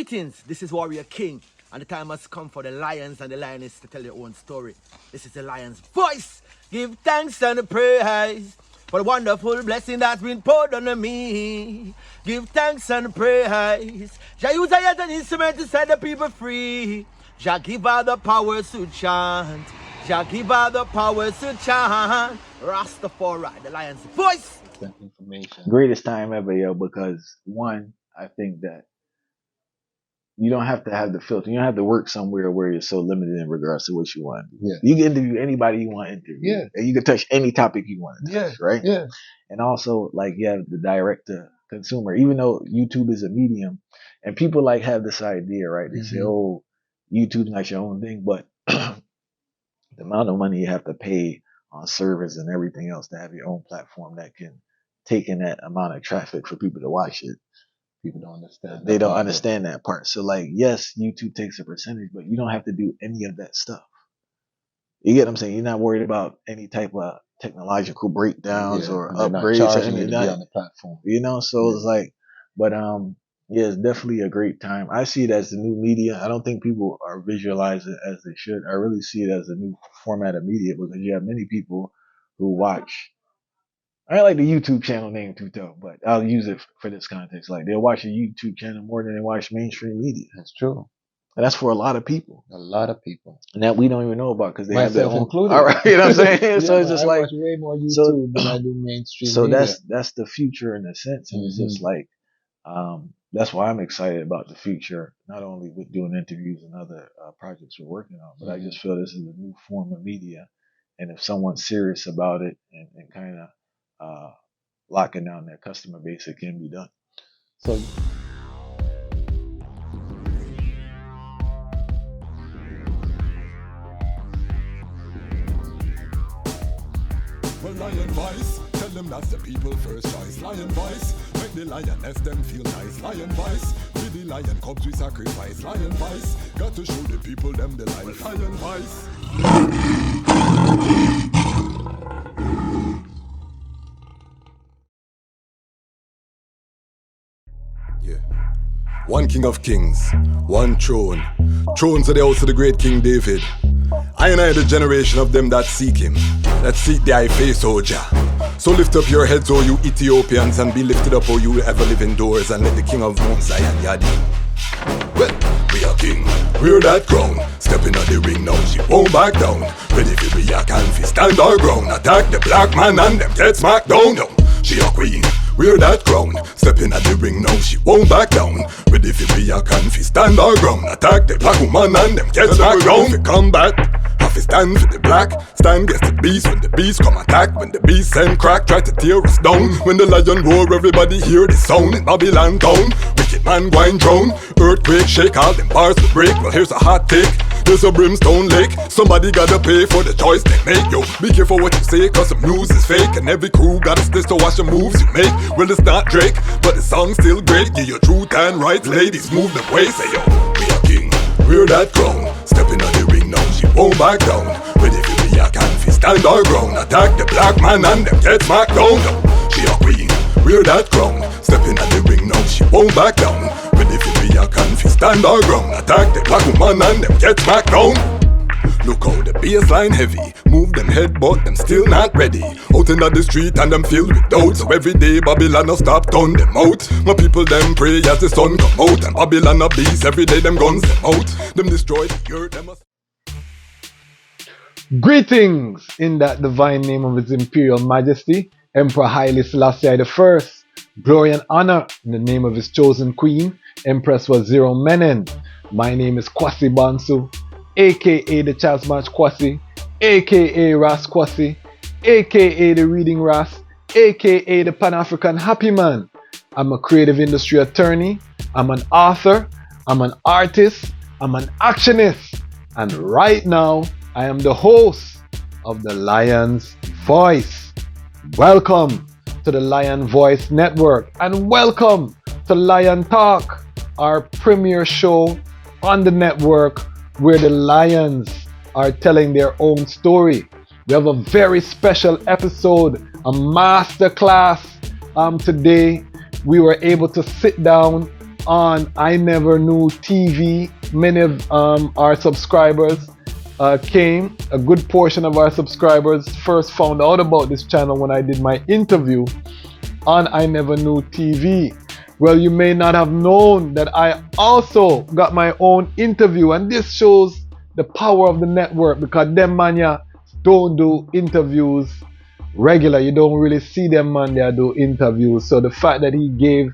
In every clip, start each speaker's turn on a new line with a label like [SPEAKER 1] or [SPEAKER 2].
[SPEAKER 1] Greetings, this is Warrior King, and the time has come for the lions and the lionesses to tell their own story. This is the lion's voice. Give thanks and praise for the wonderful blessing that's been poured on me. Give thanks and praise. Jah use I as an instrument to set the people free. Jah give all the powers to chant. Jah give all the powers to chant. Rastafari, the lion's voice.
[SPEAKER 2] Information.
[SPEAKER 3] Greatest time ever, yo, because one, I think that you don't have to have the filter. You don't have to work somewhere where you're so limited in regards to what you want.
[SPEAKER 2] Yeah.
[SPEAKER 3] You can interview anybody you want to interview.
[SPEAKER 2] Yeah.
[SPEAKER 3] And you can touch any topic you want to touch, right?
[SPEAKER 2] Yeah.
[SPEAKER 3] And also, like, you have the direct to consumer, even though YouTube is a medium, and people like have this idea, right? They say, oh, YouTube's not your own thing, but the amount of money you have to pay on servers and everything else to have your own platform that can take in that amount of traffic for people to watch it.
[SPEAKER 2] People don't understand.
[SPEAKER 3] They don't understand that part. So, like, yes, YouTube takes a percentage, but you don't have to do any of that stuff. You get what I'm saying? You're not worried about any type of technological breakdowns or upgrades or anything on the platform. You know, so it's like, but yeah, it's definitely a great time. I see it as the new media. I don't think people are visualizing it as they should. I really see it as a new format of media because you have many people who watch. I like the YouTube channel name too, though, but I'll use it for this context. Like, they'll watch a YouTube channel more than they watch mainstream media.
[SPEAKER 2] That's true.
[SPEAKER 3] And that's for a lot of people.
[SPEAKER 2] A lot of people.
[SPEAKER 3] And that we don't even know about because they have their own.
[SPEAKER 2] Included.
[SPEAKER 3] All right, you know what I'm saying?
[SPEAKER 2] Yeah,
[SPEAKER 3] so it's just
[SPEAKER 2] I watch way more YouTube than I do mainstream media.
[SPEAKER 3] that's the future in a sense. And it's just like, that's why I'm excited about the future, not only with doing interviews and other projects we're working on, but I just feel this is a new form of media. And if someone's serious about it and kind of locking down their customer base, it can be done.
[SPEAKER 2] So
[SPEAKER 4] well, lion voice, tell them that's the people first choice. Lion voice, make the lioness them feel nice. Lion voice, with the lion cubs we sacrifice. Lion voice, got to show the people them the life. Lion voice. Yeah. One king of kings, one throne. Thrones are the house of the great King David. I and I the generation of them that seek him, that seek the high face, O Jah. So lift up your heads, O you Ethiopians, and be lifted up, O you ever live indoors, and let the king of Mount Zion Yadi. Well, we are king, we're that crown. Stepping on the ring now, she won't back down. Ready for be a can't stand our ground. Attack the black man and them get smacked down. No, she a queen, we're that crown. Stepping at the ring now, she won't back down. Ready for be a can't stand our ground. Attack the black woman and them get smacked down. For combat, have to stand for the black. Stand against the beast when the beast come attack. When the beast send crack, try to tear us down. When the lion roar, everybody hear the sound in Babylon town. Wicked man grind drone, earthquake shake, all them bars will break. Well, here's a hot take, there's a brimstone lake. Somebody gotta pay for the choice they make. Yo, be careful what you say, cause some news is fake. And every crew got a stitch to watch the moves you make. Well, it's not Drake, but the song's still great. Give your truth and rights, ladies, move the way. Say yo, we are king, we're that crown. Stepping on the ring now, she won't back down. Ready for be a can't stand our ground. Attack the black man and them get smacked down. She a queen, we're that crown. Stepping on the ring now, she won't back down. Ready for be a can't stand our ground. Attack the black woman and them get smacked down. Look how the bassline heavy, move them head but them still not ready. Out in the street and them filled with doubt. So every day Babylon no stop turn them out. My people them pray as the sun come out. And Babylon a beast, every day them guns them out. Them destroy the earth, them must.
[SPEAKER 2] greetings in that divine name of His Imperial Majesty, Emperor Haile Selassie I. Glory and honor in the name of His chosen Queen, Empress Waziri Menen. My name is Kwasi Bansu, aka Dejazmatch Kwasi, aka Ras Kwasi, aka the Reading Ras, aka the Panafrican Happy Man. I'm a creative industry attorney, I'm an author, I'm an artist, I'm an actionist, and right now I am the host of the Lion's Voice. Welcome to the Lion Voice Network and welcome to Lion Talk, our premier show on the network where the lions are telling their own story. We have a very special episode, a master class. Today we were able to sit down on I Never Knew TV. Many of our subscribers came. A good portion of our subscribers first found out about this channel when I did my interview on I Never Knew TV. Well, you may not have known that I also got my own interview, and this shows the power of the network, because them mania don't do interviews regular. You don't really see them man there do interviews. So the fact that he gave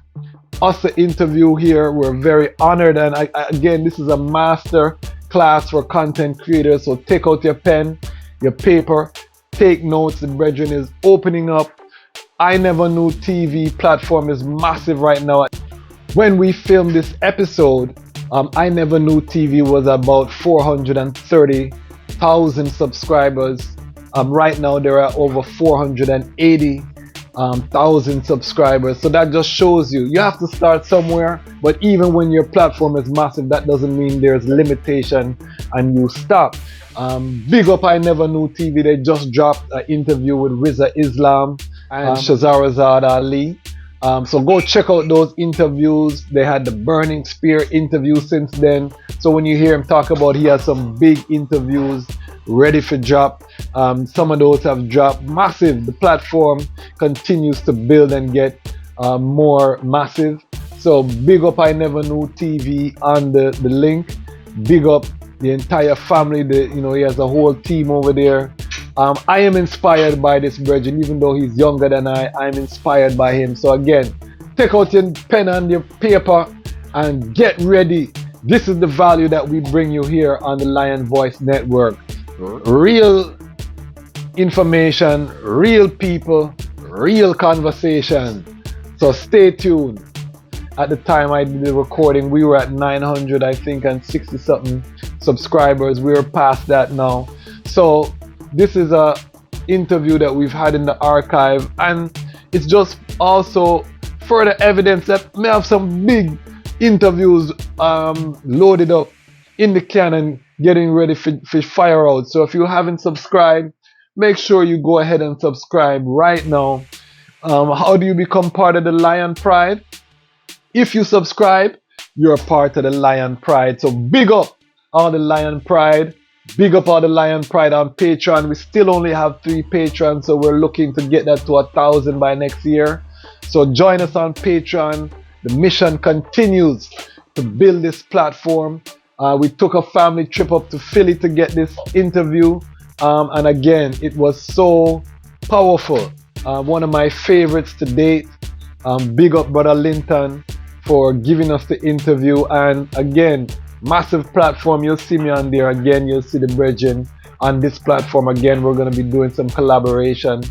[SPEAKER 2] us the interview here, we're very honored. And again, this is a master class for content creators. So take out your pen, your paper, take notes. The brethren is opening up. I Never Knew TV platform is massive right now. When we filmed this episode, I Never Knew TV was about 430,000 subscribers. Right now there are over 480,000 subscribers. So that just shows you have to start somewhere. But even when your platform is massive, that doesn't mean there's limitation and you stop. Big up I Never Knew TV. They just dropped an interview with Rizza Islam and Shazarazad Ali. So go check out those interviews. They had the Burning Spear interview since then. So when you hear him talk about he has some big interviews ready for drop, some of those have dropped massive. The platform continues to build and get more massive. So big up I Never Knew TV on the link. Big up the entire family. He has a whole team over there. I am inspired by this brethren, even though he's younger than I'm inspired by him. So again, take out your pen and your paper and get ready. This is the value that we bring you here on the Lion Voice Network. Real information, real people, real conversation. So stay tuned. At the time I did the recording, we were at 900, I think, and 60 something subscribers. We're past that now. So this is a interview that we've had in the archive, and it's just also further evidence that may have some big interviews loaded up in the can and getting ready for fire out. So if you haven't subscribed, make sure you go ahead and subscribe right now. How do you become part of the Lion Pride? If you subscribe, you're part of the Lion Pride. So big up all the Lion Pride. Big up all the Lion Pride on Patreon. We still only have 3 patrons, so we're looking to get that to 1,000 by next year. So join us on Patreon. The mission continues to build this platform. We took a family trip up to Philly to get this interview, and again, it was so powerful. One of my favorites to date. Big up Brother Linton for giving us the interview, and again, massive platform. You'll see me on there again. You'll see the brethren on this platform again. We're going to be doing some collaboration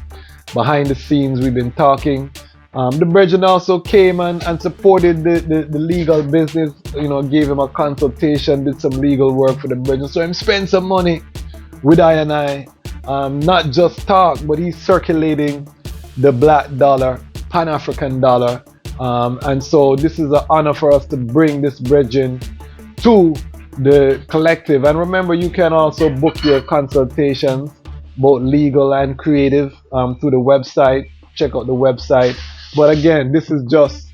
[SPEAKER 2] behind the scenes. We've been talking. The brethren also came and supported the legal business. Gave him a consultation, did some legal work for the brethren. So him spent some money with I. Not just talk, but he's circulating the black dollar, Pan-African dollar. And so this is an honor for us to bring this brethren to the collective. And remember, you can also book your consultations, both legal and creative, through the website. Check out the website. But again, this is just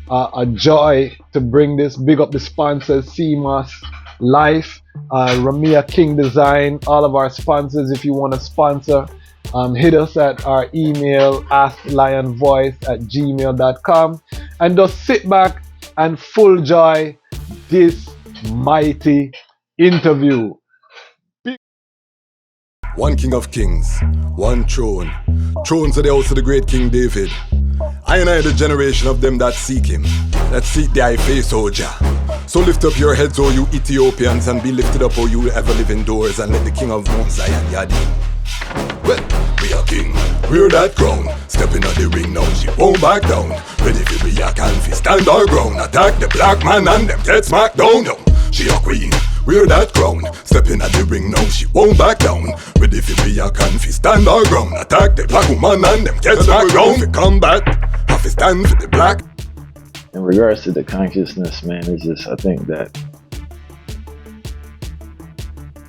[SPEAKER 2] a joy to bring this. Big up the sponsors, CMOS Life, Ramia King Design, all of our sponsors. If you want to sponsor, hit us at our email, asklionvoice@gmail.com, and just sit back and full joy this mighty interview.
[SPEAKER 4] One King of Kings, one throne. Thrones of the house of the great King David. I and I the generation of them that seek him, that seek the high face, O Jah. So lift up your heads, O you Ethiopians, and be lifted up, O you ever live indoors, and let the King of Mount Zion Yadi. Well, we are king, we're that crown. Stepping on the ring now, she won't back down. Ready for we a can fi stand our ground. Attack the black man and them get smacked down. She a queen, we're that crown. Stepping at the ring now, she won't back down. Ready for we a can fi stand our ground. Attack the black woman and them get smacked down. Fi combat, have to stand for the black.
[SPEAKER 3] In regards to the consciousness, man, it's just, I think that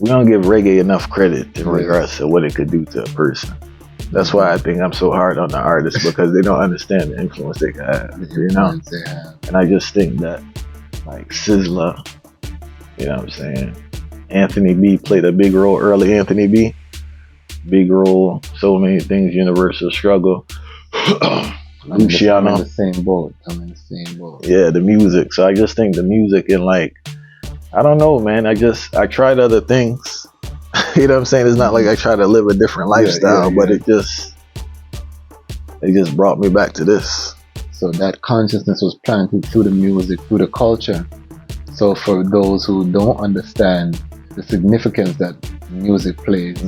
[SPEAKER 3] we don't give reggae enough credit in regards to what it could do to a person. That's why I think I'm so hard on the artists, because they don't understand the influence they can have, And I just think that like Sizzla, you know what I'm saying? Anthony B played a big role, early Anthony B. Big role, so many things, Universal Struggle. Luciano.
[SPEAKER 2] I'm in the same boat.
[SPEAKER 3] Yeah, the music. So I just think the music and like, I don't know, man. I tried other things. You know what I'm saying? It's not like I try to live a different lifestyle, but it just brought me back to this.
[SPEAKER 2] So that consciousness was planted through the music, through the culture. So for those who don't understand the significance that music plays,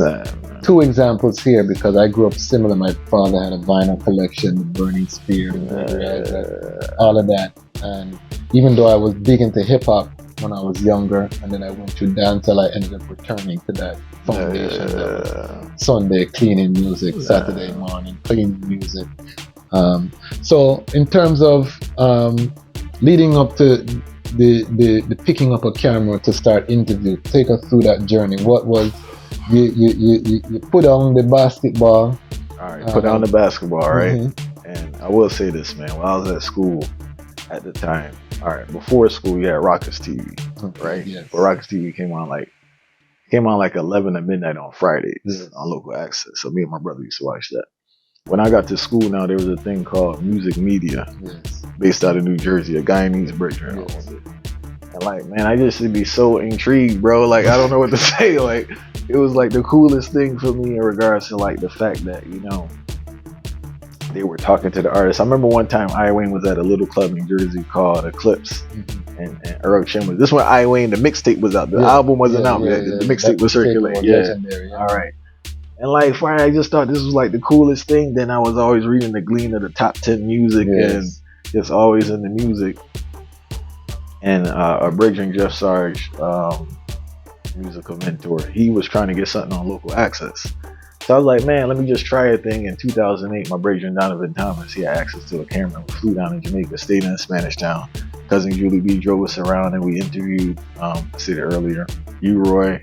[SPEAKER 2] two examples here, because I grew up similar. My father had a vinyl collection, the Burning Spear, all of that. And even though I was big into hip hop when I was younger, and then I went to dancehall, I ended up returning to that foundation. Sunday cleaning music, Saturday morning cleaning music. So in terms of leading up to the picking up a camera to start interview, take us through that journey. What was you put on the basketball?
[SPEAKER 3] All right, put on the basketball, right? Mm-hmm. And I will say this, man. When I was at school at the time, all right, before school, you had Rockers TV, right? Yes. But Rockers TV came on like 11 at midnight on Fridays on local access. So me and my brother used to watch that. When I got to school now, there was a thing called Music Media, based out of New Jersey, a Guyanese Bridger. Yes. And like, man, I just would be so intrigued, bro. Like, I don't know what to say. Like, it was like the coolest thing for me in regards to like the fact that, you know, they were talking to the artists. I remember one time I Wayne was at a little club in Jersey called Eclipse, and Earl Chin was. This when I Wayne, the mixtape was out. The album wasn't out yet. The mixtape was circulating. Yeah. All right. And like, Friday, I just thought this was like the coolest thing. Then I was always reading the Glean of the top 10 music and just always in the music. And a bridging Jeff Sarge, musical mentor, he was trying to get something on local access. So I was like, man, let me just try a thing. In 2008, my brethren Donovan Thomas, he had access to a camera. We flew down in Jamaica, stayed in Spanish Town. Cousin Julie B drove us around and we interviewed, I said it earlier, U-Roy,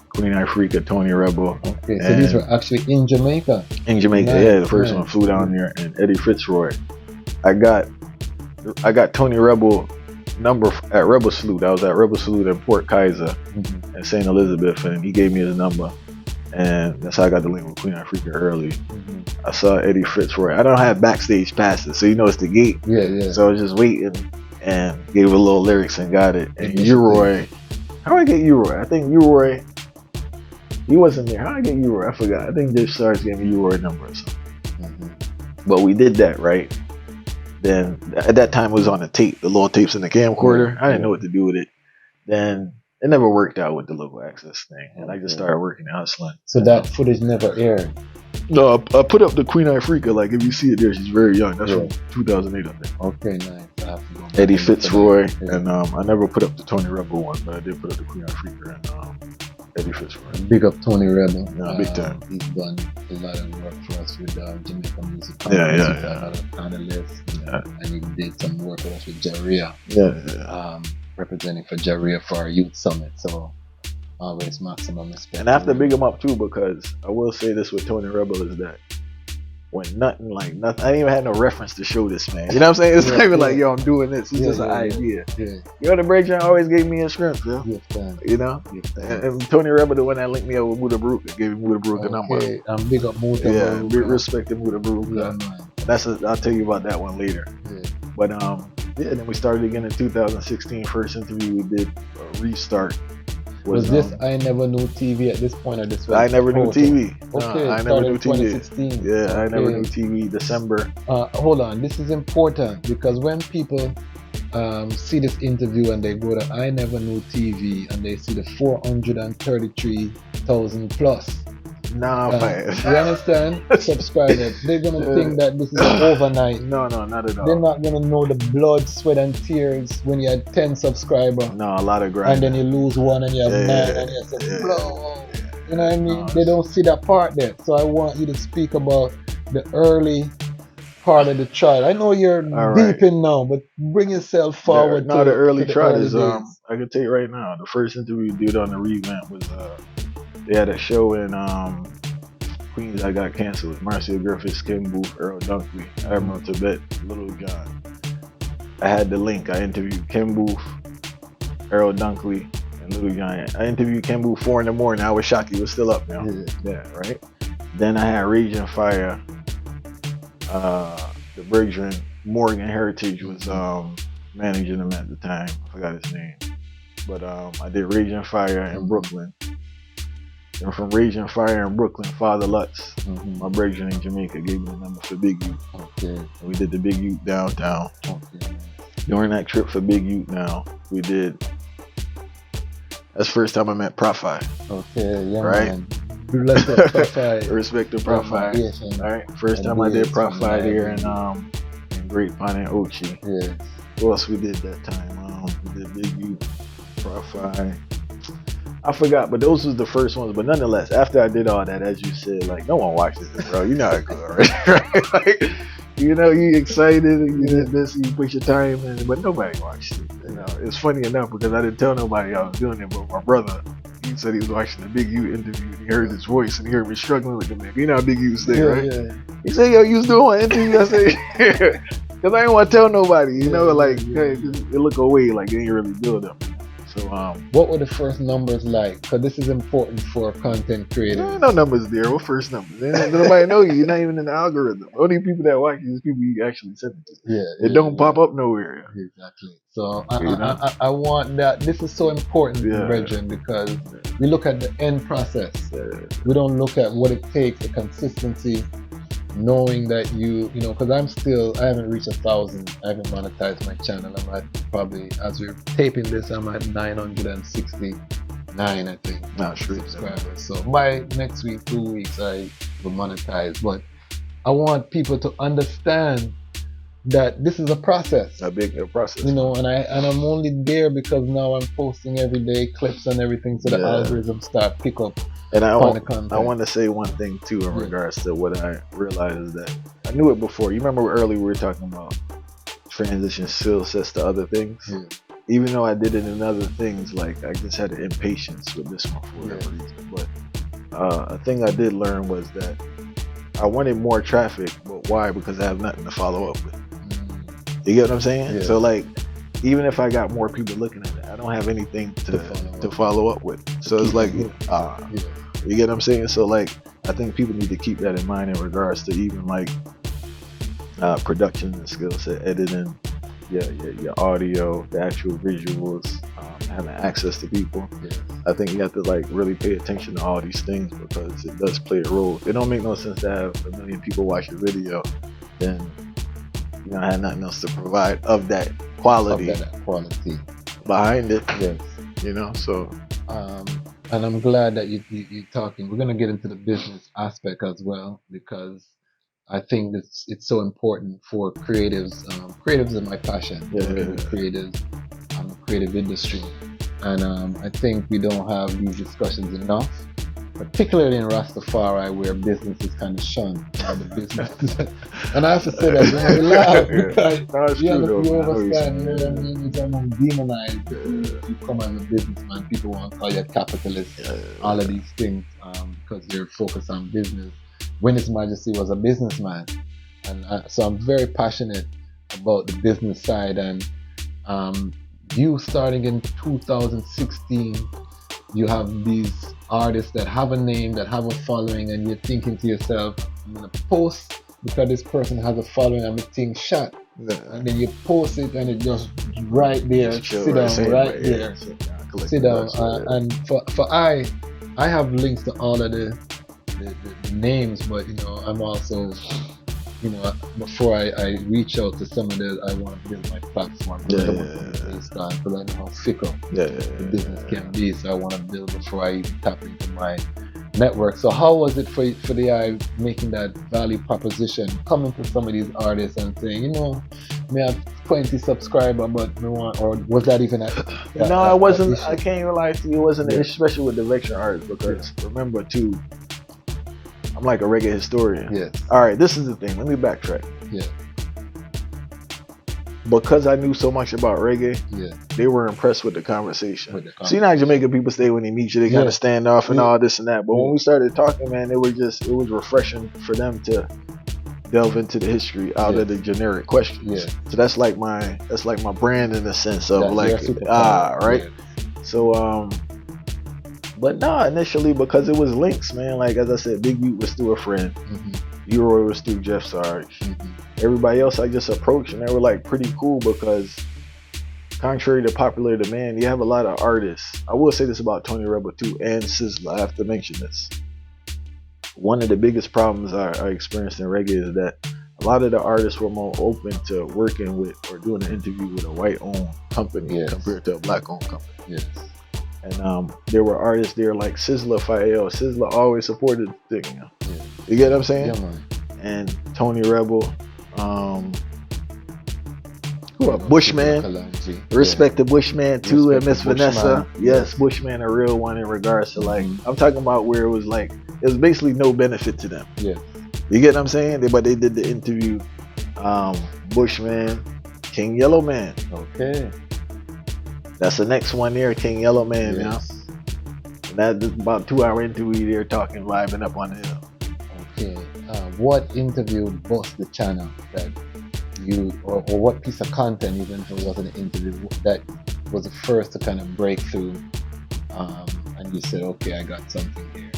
[SPEAKER 3] Queen Africa, Tony Rebel.
[SPEAKER 2] Okay, so these were actually in Jamaica?
[SPEAKER 3] In Jamaica, yeah. The first one flew down there, and Eddie Fitzroy. I got Tony Rebel number at Rebel Salute. I was at Rebel Salute in Port Kaiser in St. Elizabeth, and he gave me his number. And that's how I got the link with Queen Africa early. I saw Eddie Fitzroy. I don't have backstage passes, so you know it's the gate. Yeah. So I was just waiting and gave a little lyrics and got it. And U-Roy, how did I get U-Roy? I think U-Roy, he wasn't there. How did I get U-Roy? I forgot. I think Jeff Sarge gave me U-Roy number or something. But we did that, right? Then at that time it was on the tape, the little tapes in the camcorder. I didn't know what to do with it. Then it never worked out with the local access thing, and I just started working and hustling.
[SPEAKER 2] So that footage never aired?
[SPEAKER 3] No, I put up the Queen Africa. Like, if you see it there, she's very young. That's from 2008, I think.
[SPEAKER 2] Okay, nice.
[SPEAKER 3] Eddie Fitzroy, and I never put up the Tony Rebel one, but I did put up the Queen Africa and Eddie Fitzroy.
[SPEAKER 2] Big up Tony Rebel.
[SPEAKER 3] Yeah, big time.
[SPEAKER 2] He's done a lot of work for us with Jamaican music. Analyst, and he did some work with us with Jaria. Representing for Jaria for our youth summit. So always maximum respect.
[SPEAKER 3] And I have to big him up too, because I will say this with Tony Rebel is that when nothing, I didn't even have no reference to show this man. You know what I'm saying? It's not even like, yo, I'm doing this. It's just an idea. Yo, the breakdown always gave me a script, yo. You know? And Tony Rebel, the one that linked me up with Muda Baruch, gave me Muda Baruch a number.
[SPEAKER 2] Big up Muda Baruch.
[SPEAKER 3] Big respect to Muda Baruch. I'll tell you about that one later. But then we started again in 2016. First interview we did, Restart.
[SPEAKER 2] Was this I Never Knew TV at this point, or this was
[SPEAKER 3] I Never Knew TV?
[SPEAKER 2] Okay,
[SPEAKER 3] I Never Knew TV.
[SPEAKER 2] 2016.
[SPEAKER 3] Yeah, I Never Knew TV, December.
[SPEAKER 2] Hold on, this is important, because when people see this interview and they go to I Never Knew TV and they see the 433,000 plus.
[SPEAKER 3] Man.
[SPEAKER 2] You understand? Subscribers. They're gonna think that this is overnight.
[SPEAKER 3] No, not at all.
[SPEAKER 2] They're not gonna know the blood, sweat, and tears when you had 10 subscribers.
[SPEAKER 3] No, a lot of grind.
[SPEAKER 2] And then you lose one and you have 9 and you say, blow. You know what I mean? They don't see that part there. So I want you to speak about the early part of the trial. I know you're deep in now, but bring yourself forward.
[SPEAKER 3] The early trial is I can tell you right now, the first interview we did on the revamp was they had a show in Queens that got canceled with Marcia Griffiths, Kim Booth, Earl Dunkley, Admiral Tibet, Little John. I had the link. I interviewed Kim Booth, Earl Dunkley, and Little Giant. I interviewed Kembu 4 in the morning. I was shocked he was still up now. Yeah, right. Then I had Raging Fire. The Brethren, Morgan Heritage was managing him at the time. I forgot his name. But I did Raging Fire in Brooklyn. And from Raging Fire in Brooklyn, Father Lutz, my brethren in Jamaica, gave me the number for Big Youth. Okay. And we did the Big Youth downtown. Okay. During that trip for Big Youth now, we did. That's the first time I met Profi.
[SPEAKER 2] Okay, yeah,
[SPEAKER 3] right?
[SPEAKER 2] Man.
[SPEAKER 3] Respect to Profi. All right. First time I did Profi there in Great Pine and Ochi.
[SPEAKER 2] Yes.
[SPEAKER 3] What else we did that time? We did Big Youth, Profi. I forgot, but those was the first ones. But nonetheless, after I did all that, as you said, like no one watches this, bro. You know how it goes, right? Like, you know, you excited, you did this, you put your time in, but nobody watched it. You know, it's funny enough because I didn't tell nobody I was doing it, but my brother, he said he was watching the Big U interview. And he heard his voice and he heard me struggling with the man. You know how Big U's thing, right? Yeah. He said, "Yo, you was doing an interview." I said, "Because I didn't want to tell nobody, you know, like hey, it look away, like it ain't really build up." So,
[SPEAKER 2] what were the first numbers like? Because this is important for content creators.
[SPEAKER 3] There ain't no numbers there. What first numbers? Nobody know you. You're not even in the algorithm. Only people that watch you is people you actually send it to.
[SPEAKER 2] Yeah,
[SPEAKER 3] it don't pop up nowhere.
[SPEAKER 2] Exactly. So I want that. This is so important, brethren, because we look at the end process. We don't look at what it takes, the consistency. Knowing that you know, because I haven't reached 1,000. I haven't monetized my channel. I'm at probably, as we're taping this, I'm at 969, I think.
[SPEAKER 3] Not sure.
[SPEAKER 2] Subscribers. So by next week, 2 weeks, I will monetize. But I want people to understand that this is a process.
[SPEAKER 3] A big process.
[SPEAKER 2] You know, and I'm only there because now I'm posting every day clips and everything, so the algorithm start pick up.
[SPEAKER 3] And I want to say one thing too in regards to what I realized is that I knew it before. You remember earlier we were talking about transition skill sets to other things. Even though I did it in other things, like I just had an impatience with this one for whatever reason. But a thing I did learn was that I wanted more traffic, but why? Because I have nothing to follow up with. You get what I'm saying? So like, even if I got more people looking at it, I don't have anything to follow up with. So it's like, you get what I'm saying? So like, I think people need to keep that in mind in regards to even like production and skill set, editing, your audio, the actual visuals, having access to people. I think you have to like really pay attention to all these things because it does play a role. It don't make no sense to have 1 million people watch your video, then you know I had nothing else to provide of that quality. Behind it. You know, so
[SPEAKER 2] and I'm glad that you're talking. We're gonna get into the business aspect as well because I think it's so important for creatives. Creatives are my passion. Creatives, I'm a creative industry, and I think we don't have these discussions enough, particularly in Rastafari, where business is kind of shunned. The business, and I have to say that we laugh because you understand. You know what I mean? It's almost demonized. You come as a businessman, people want to call you a capitalist. All of these things because you're focused on business. When His Majesty was a businessman, and so I'm very passionate about the business side. And you starting in 2016, you have these artists that have a name, that have a following, and you're thinking to yourself, I'm gonna post because this person has a following, I'm getting shot. And then you post it and it just right there, sit down right there, sit down. And for I have links to all of the names, but you know, I'm also, you know, before I reach out to some of the, I want to build my platform because I know how fickle the business can be, so I want to build before I even tap into my network. So how was it for the eye making that value proposition, coming to some of these artists and saying, you know, may have 20 subscribers, but no one, or was that even
[SPEAKER 3] no, it wasn't. I can't even lie to you, it wasn't especially with the lecture artists because remember too, I'm like a reggae historian. All right, this is the thing. Let me backtrack. Because I knew so much about reggae, they were impressed with the conversation. See, you know how Jamaican people stay when they meet you, they kind of stand off and all this and that. But when we started talking, man, it was refreshing for them to delve into the history out of the generic questions.
[SPEAKER 2] Yeah.
[SPEAKER 3] So that's like my brand in the sense of
[SPEAKER 2] That's your superpower.
[SPEAKER 3] right.
[SPEAKER 2] Yeah.
[SPEAKER 3] So but nah, initially because it was links, man. Like as I said, Big U was still a friend. Leroy was through Jeff Sarge. Everybody else I just approached and they were like pretty cool because contrary to popular demand, you have a lot of artists. I will say this about Tony Rebel too and Sizzla. I have to mention this. One of the biggest problems I experienced in reggae is that a lot of the artists were more open to working with or doing an interview with a white-owned company compared to a black-owned company.
[SPEAKER 2] Yes.
[SPEAKER 3] And there were artists there like Sizzla, Fael. Sizzla always supported the thing. You get what I'm saying?
[SPEAKER 2] Yeah, man.
[SPEAKER 3] And Tony Rebel, Bushman, respect the Bushman too, and Miss Vanessa. Yes, Bushman a real one in regards to like, I'm talking about where it was like, it was basically no benefit to them.
[SPEAKER 2] Yeah.
[SPEAKER 3] You get what I'm saying? But they did the interview, Bushman, King Yellow Man.
[SPEAKER 2] Okay.
[SPEAKER 3] That's the next one there, King Yellow Man.
[SPEAKER 2] Yes.
[SPEAKER 3] And that's about 2 hour interview there talking, vibing up on the hill.
[SPEAKER 2] Okay. What interview bust the channel that you, or what piece of content, even if it wasn't an interview, that was the first to kind of break through, and you said, okay, I got something here?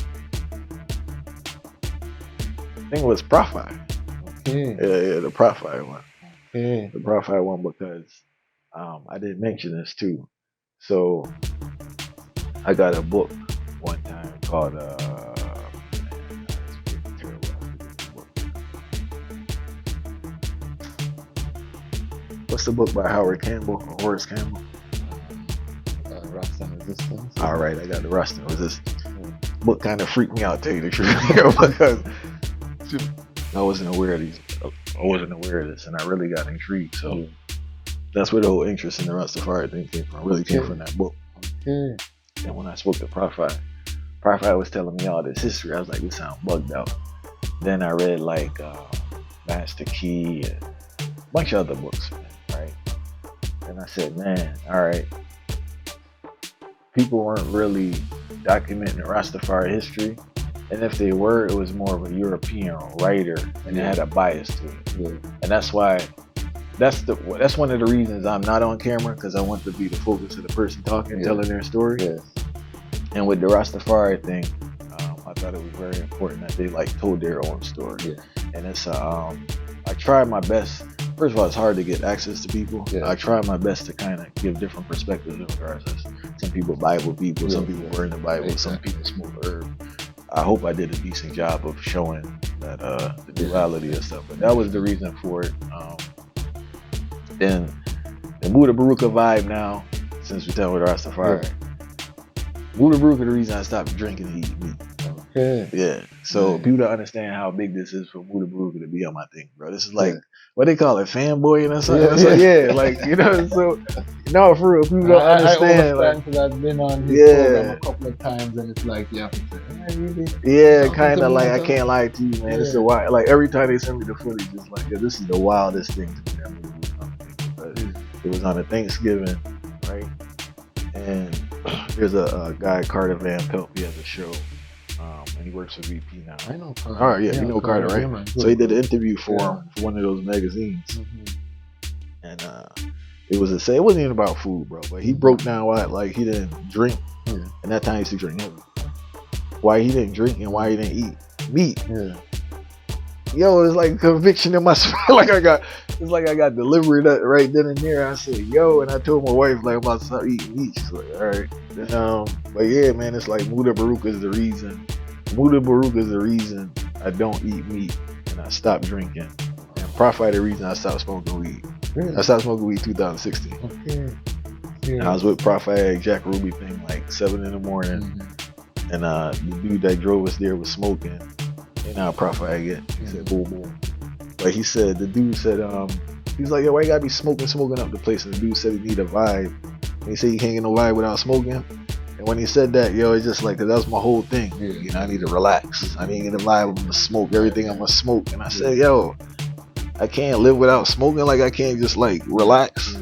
[SPEAKER 3] I think it was Profile.
[SPEAKER 2] Okay.
[SPEAKER 3] Yeah, the Profile one.
[SPEAKER 2] Okay.
[SPEAKER 3] The Profile one because I didn't mention this too. So I got a book one time called what's the book by Howard Campbell or Horace Campbell?
[SPEAKER 2] Rasta Resistance.
[SPEAKER 3] All right, I got the Rasta Resistance. Book kind of freaked me out, to tell you the truth, because I wasn't aware of these. I wasn't aware of this, and I really got intrigued. So that's where the whole interest in the Rastafari thing came from. Really came from that book.
[SPEAKER 2] Okay.
[SPEAKER 3] And when I spoke to Prophet was telling me all this history. I was like, this sound bugged out. Then I read like Master Key and a bunch of other books, right? And I said, man, all right. People weren't really documenting Rastafari history. And if they were, it was more of a European writer and it had a bias to it.
[SPEAKER 2] Yeah.
[SPEAKER 3] And that's why, that's one of the reasons I'm not on camera, because I want to be the focus of the person talking, telling their story.
[SPEAKER 2] Yes.
[SPEAKER 3] And with the Rastafari thing, I thought it was very important that they like told their own story.
[SPEAKER 2] Yeah.
[SPEAKER 3] And it's I tried my best. First of all, it's hard to get access to people.
[SPEAKER 2] Yeah.
[SPEAKER 3] I tried my best to kind of give different perspectives in regards to some people Bible people, some people were in the Bible, some people smoke herb. I hope I did a decent job of showing that the duality and stuff. But that was the reason for it. Then the Buddha Baruka vibe now, since we're talking with Rastafari. Buddha Baruka, the reason I stopped drinking and eating meat.
[SPEAKER 2] Okay.
[SPEAKER 3] Yeah. So people don't understand how big this is for Buddha Baruka to be on my thing, bro. This is like what they call it, fanboying or something. Like, you know. So no, for real, people don't understand.
[SPEAKER 2] I understand, because I've been on his program a couple of times, and it's like,
[SPEAKER 3] kind of like, I can't lie to you, man. It's a wild. Like every time they send me the footage, it's like, this is the wildest thing to me. That movie was on. But it was on a Thanksgiving, right? And there's a guy, Carter Van Pelt. He has a show. And he works for VP now.
[SPEAKER 2] I know Carter.
[SPEAKER 3] All right, you know Carter, right?
[SPEAKER 2] Man.
[SPEAKER 3] So he did an interview for him for one of those magazines. And it wasn't even about food, bro. But he broke down why, like, he didn't drink. And that time he used to drink heavy. Why he didn't drink and why he didn't eat meat. Yo, it's like conviction in my spirit. It's like I got delivered right then and there. I said, yo, and I told my wife, like, I'm about to stop eating meat. She's like, all right. But yeah, man, it's like Buddha Baruka is the reason. Buddha Baruka is the reason I don't eat meat and I stopped drinking. And Prophet the reason I stopped smoking weed.
[SPEAKER 2] Really?
[SPEAKER 3] I stopped smoking weed 2016.
[SPEAKER 2] Okay.
[SPEAKER 3] And I was with Prophet Jack Ruby thing like 7 in the morning. And the dude that drove us there was smoking. You know how Prophet I get. He said, boom, boom. But he said, the dude said, he's like, yo, why you gotta be smoking up the place? And the dude said he need a vibe. And he said you can't get no vibe without smoking. And when he said that, yo, it's just like, cause that was my whole thing. You know, I need to relax. I need to get a vibe. I'm gonna smoke everything. I'm gonna smoke. And I said, yo, I can't live without smoking. Like I can't just like relax.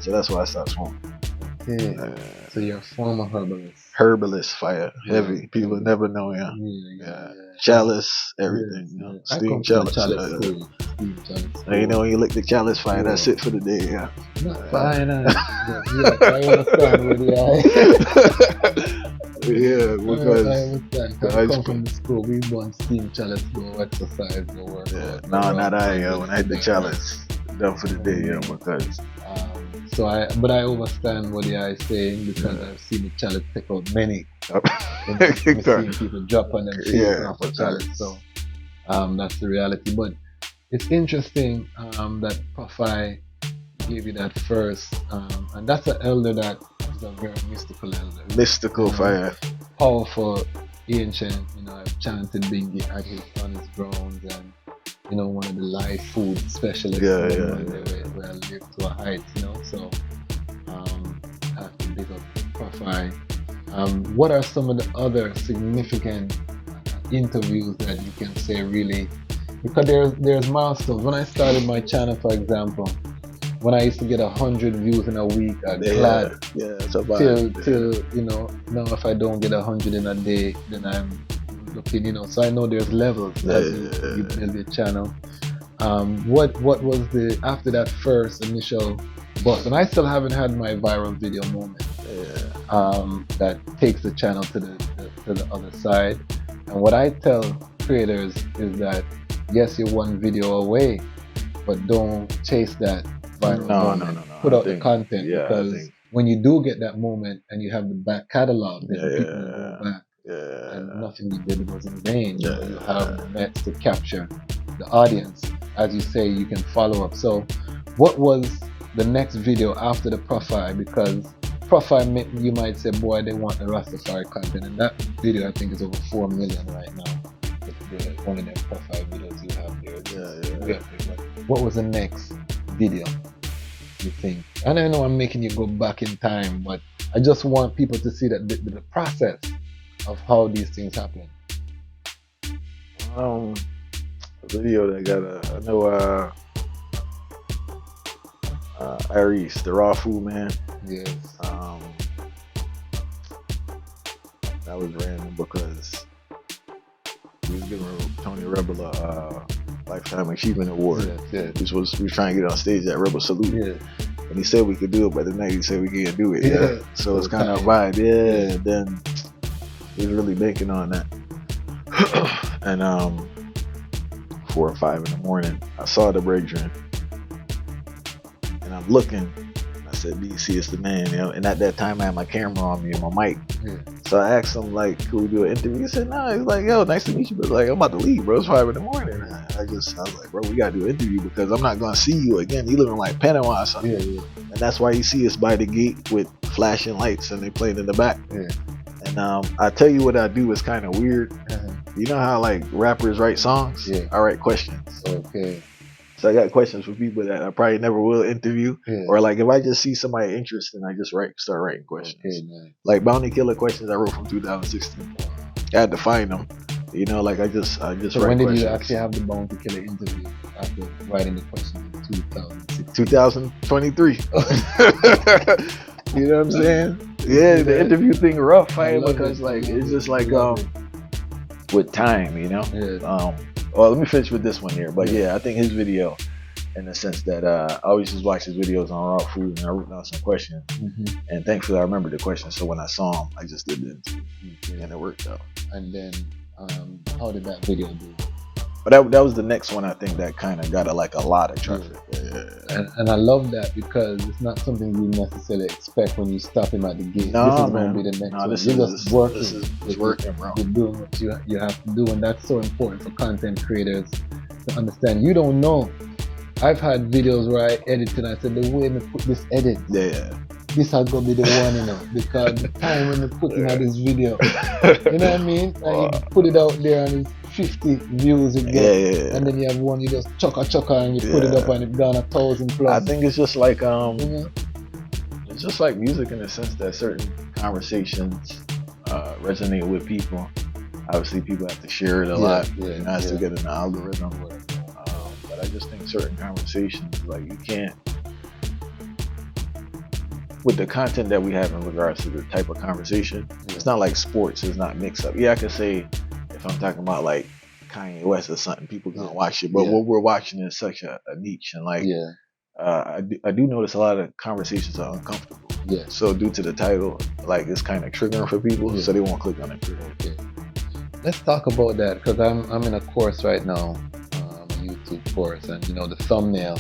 [SPEAKER 3] So that's why I stopped smoking.
[SPEAKER 2] Okay. So you're a former herbalist.
[SPEAKER 3] Herbalist fire, heavy. People never know, yeah. Chalice, everything, you know.
[SPEAKER 2] I
[SPEAKER 3] Steam
[SPEAKER 2] come from
[SPEAKER 3] chalice.
[SPEAKER 2] chalice school. Steam chalice school.
[SPEAKER 3] You know, when you lick the chalice fire, that's it for the day, yeah.
[SPEAKER 2] Not fine, I understand with the eye.
[SPEAKER 3] Yeah, because
[SPEAKER 2] I understand. I come from the school. We want steam chalice, go exercise, go work.
[SPEAKER 3] Yeah, no, not I, yo. When I hit the chalice, done for the day, yo, because.
[SPEAKER 2] But I understand what the eye is saying because I've seen the chalice take out many. I've seen people drop on them face off a chalice. So that's the reality. But it's interesting that Profi gave you that first, and that's an elder that is a very mystical elder.
[SPEAKER 3] Mystical fire.
[SPEAKER 2] Powerful, ancient, you know, I've chanted Bingi at his on his grounds, and you know, one of the live food specialists where I live to a height, you know. So I have to big up Profi. What are some of the other significant interviews that you can say really, because there's milestones. When I started my channel, for example, when I used to get 100 views in a week, I'd glad till you know, now if I don't get 100 in a day, then I'm looking, you know. So I know there's levels as you build your channel. What was the, after that first initial buzz, and I still haven't had my viral video moment that takes the channel to the other side. And what I tell creators is that yes, you're one video away, but don't chase that viral moment. No. Put out the content, because when you do get that moment and you have the back catalog, then people will go back. And nothing you did was in vain. You have the nets to capture the audience. As you say, you can follow up. So what was the next video after the Profi? Because Profi, you might say, boy, they want the Rastafari content, and that video I think is over 4 million right now. One of them Profi videos you have there. What was the next video, you think? And I know I'm making you go back in time, but I just want people to see that the process of how these things happen.
[SPEAKER 3] A video that got I know Iris, the raw food man.
[SPEAKER 2] Yes.
[SPEAKER 3] That was random because he was giving Tony Rebel a Lifetime Achievement Award. We was trying to get on stage at Rebel Salute. And he said we could do it, but the night he said we can't do it. So it's kind of a vibe. Then he was really banking on that. And 4 or 5 in the morning, I saw the brethren, and I'm looking. I said, "BC is the man," you know. And at that time, I had my camera on me and my mic. So I asked him, like, "Could we do an interview?" He said, "No." He's like, "Yo, nice to meet you," but like, I'm about to leave, bro. It's 5 in the morning. I was like, "Bro, we gotta do an interview because I'm not gonna see you again. You live in like Panama or something." And that's why you see us by the gate with flashing lights and they playing in the back. And I tell you what I do is kind of weird. You know how like rappers write songs? I write questions. So I got questions for people that I probably never will interview. Or like if I just see somebody interested, I just start writing questions. Like Bounty Killer questions I wrote from 2016. I had to find them. You know, like I just
[SPEAKER 2] so
[SPEAKER 3] write
[SPEAKER 2] when did
[SPEAKER 3] questions.
[SPEAKER 2] you actually have the Bounty Killer interview after writing the questions in 2016?
[SPEAKER 3] 2023. You know what I'm saying? Yeah, the interview thing rough, because like it's just like with time, you know. Well, let me finish with this one here, but I think his video, in the sense that I always just watch his videos on raw food, and I wrote down some questions, and thankfully I remembered the questions. So when I saw him, I just did the interview, and it worked out.
[SPEAKER 2] And then, how did that video do?
[SPEAKER 3] But that was the next one I think that kind of got a lot of traffic.
[SPEAKER 2] And I love that because it's not something you necessarily expect when you stop him at the gate.
[SPEAKER 3] No,
[SPEAKER 2] this is
[SPEAKER 3] man.
[SPEAKER 2] Going to be the next one.
[SPEAKER 3] This
[SPEAKER 2] You're
[SPEAKER 3] is
[SPEAKER 2] just working.
[SPEAKER 3] This is working, bro.
[SPEAKER 2] You're doing what you have to do, and that's so important for content creators to understand. You don't know. I've had videos where I edit and I said, the way we put this edit, this has got to be the one, you know, because the time when we put in this video, you know what I mean? And you put it out there and it's 50 views again, and then you have one you just chucka and you put it up and it's gone 1,000 plus.
[SPEAKER 3] I think it's just like it's just like music in the sense that certain conversations resonate with people. Obviously, people have to share it a lot, and it has to get an algorithm. But I just think certain conversations, like you can't with the content that we have in regards to the type of conversation, it's not like sports. It's not mixed up. Yeah, I could say if I'm talking about like Kanye West or something, people gonna watch it. But what we're watching is such a niche, and like I do notice a lot of conversations are uncomfortable.
[SPEAKER 2] Yeah.
[SPEAKER 3] So due to the title, like it's kind of triggering for people, so they won't click on it.
[SPEAKER 2] Okay. Let's talk about that, because I'm in a course right now, a YouTube course, and you know the thumbnail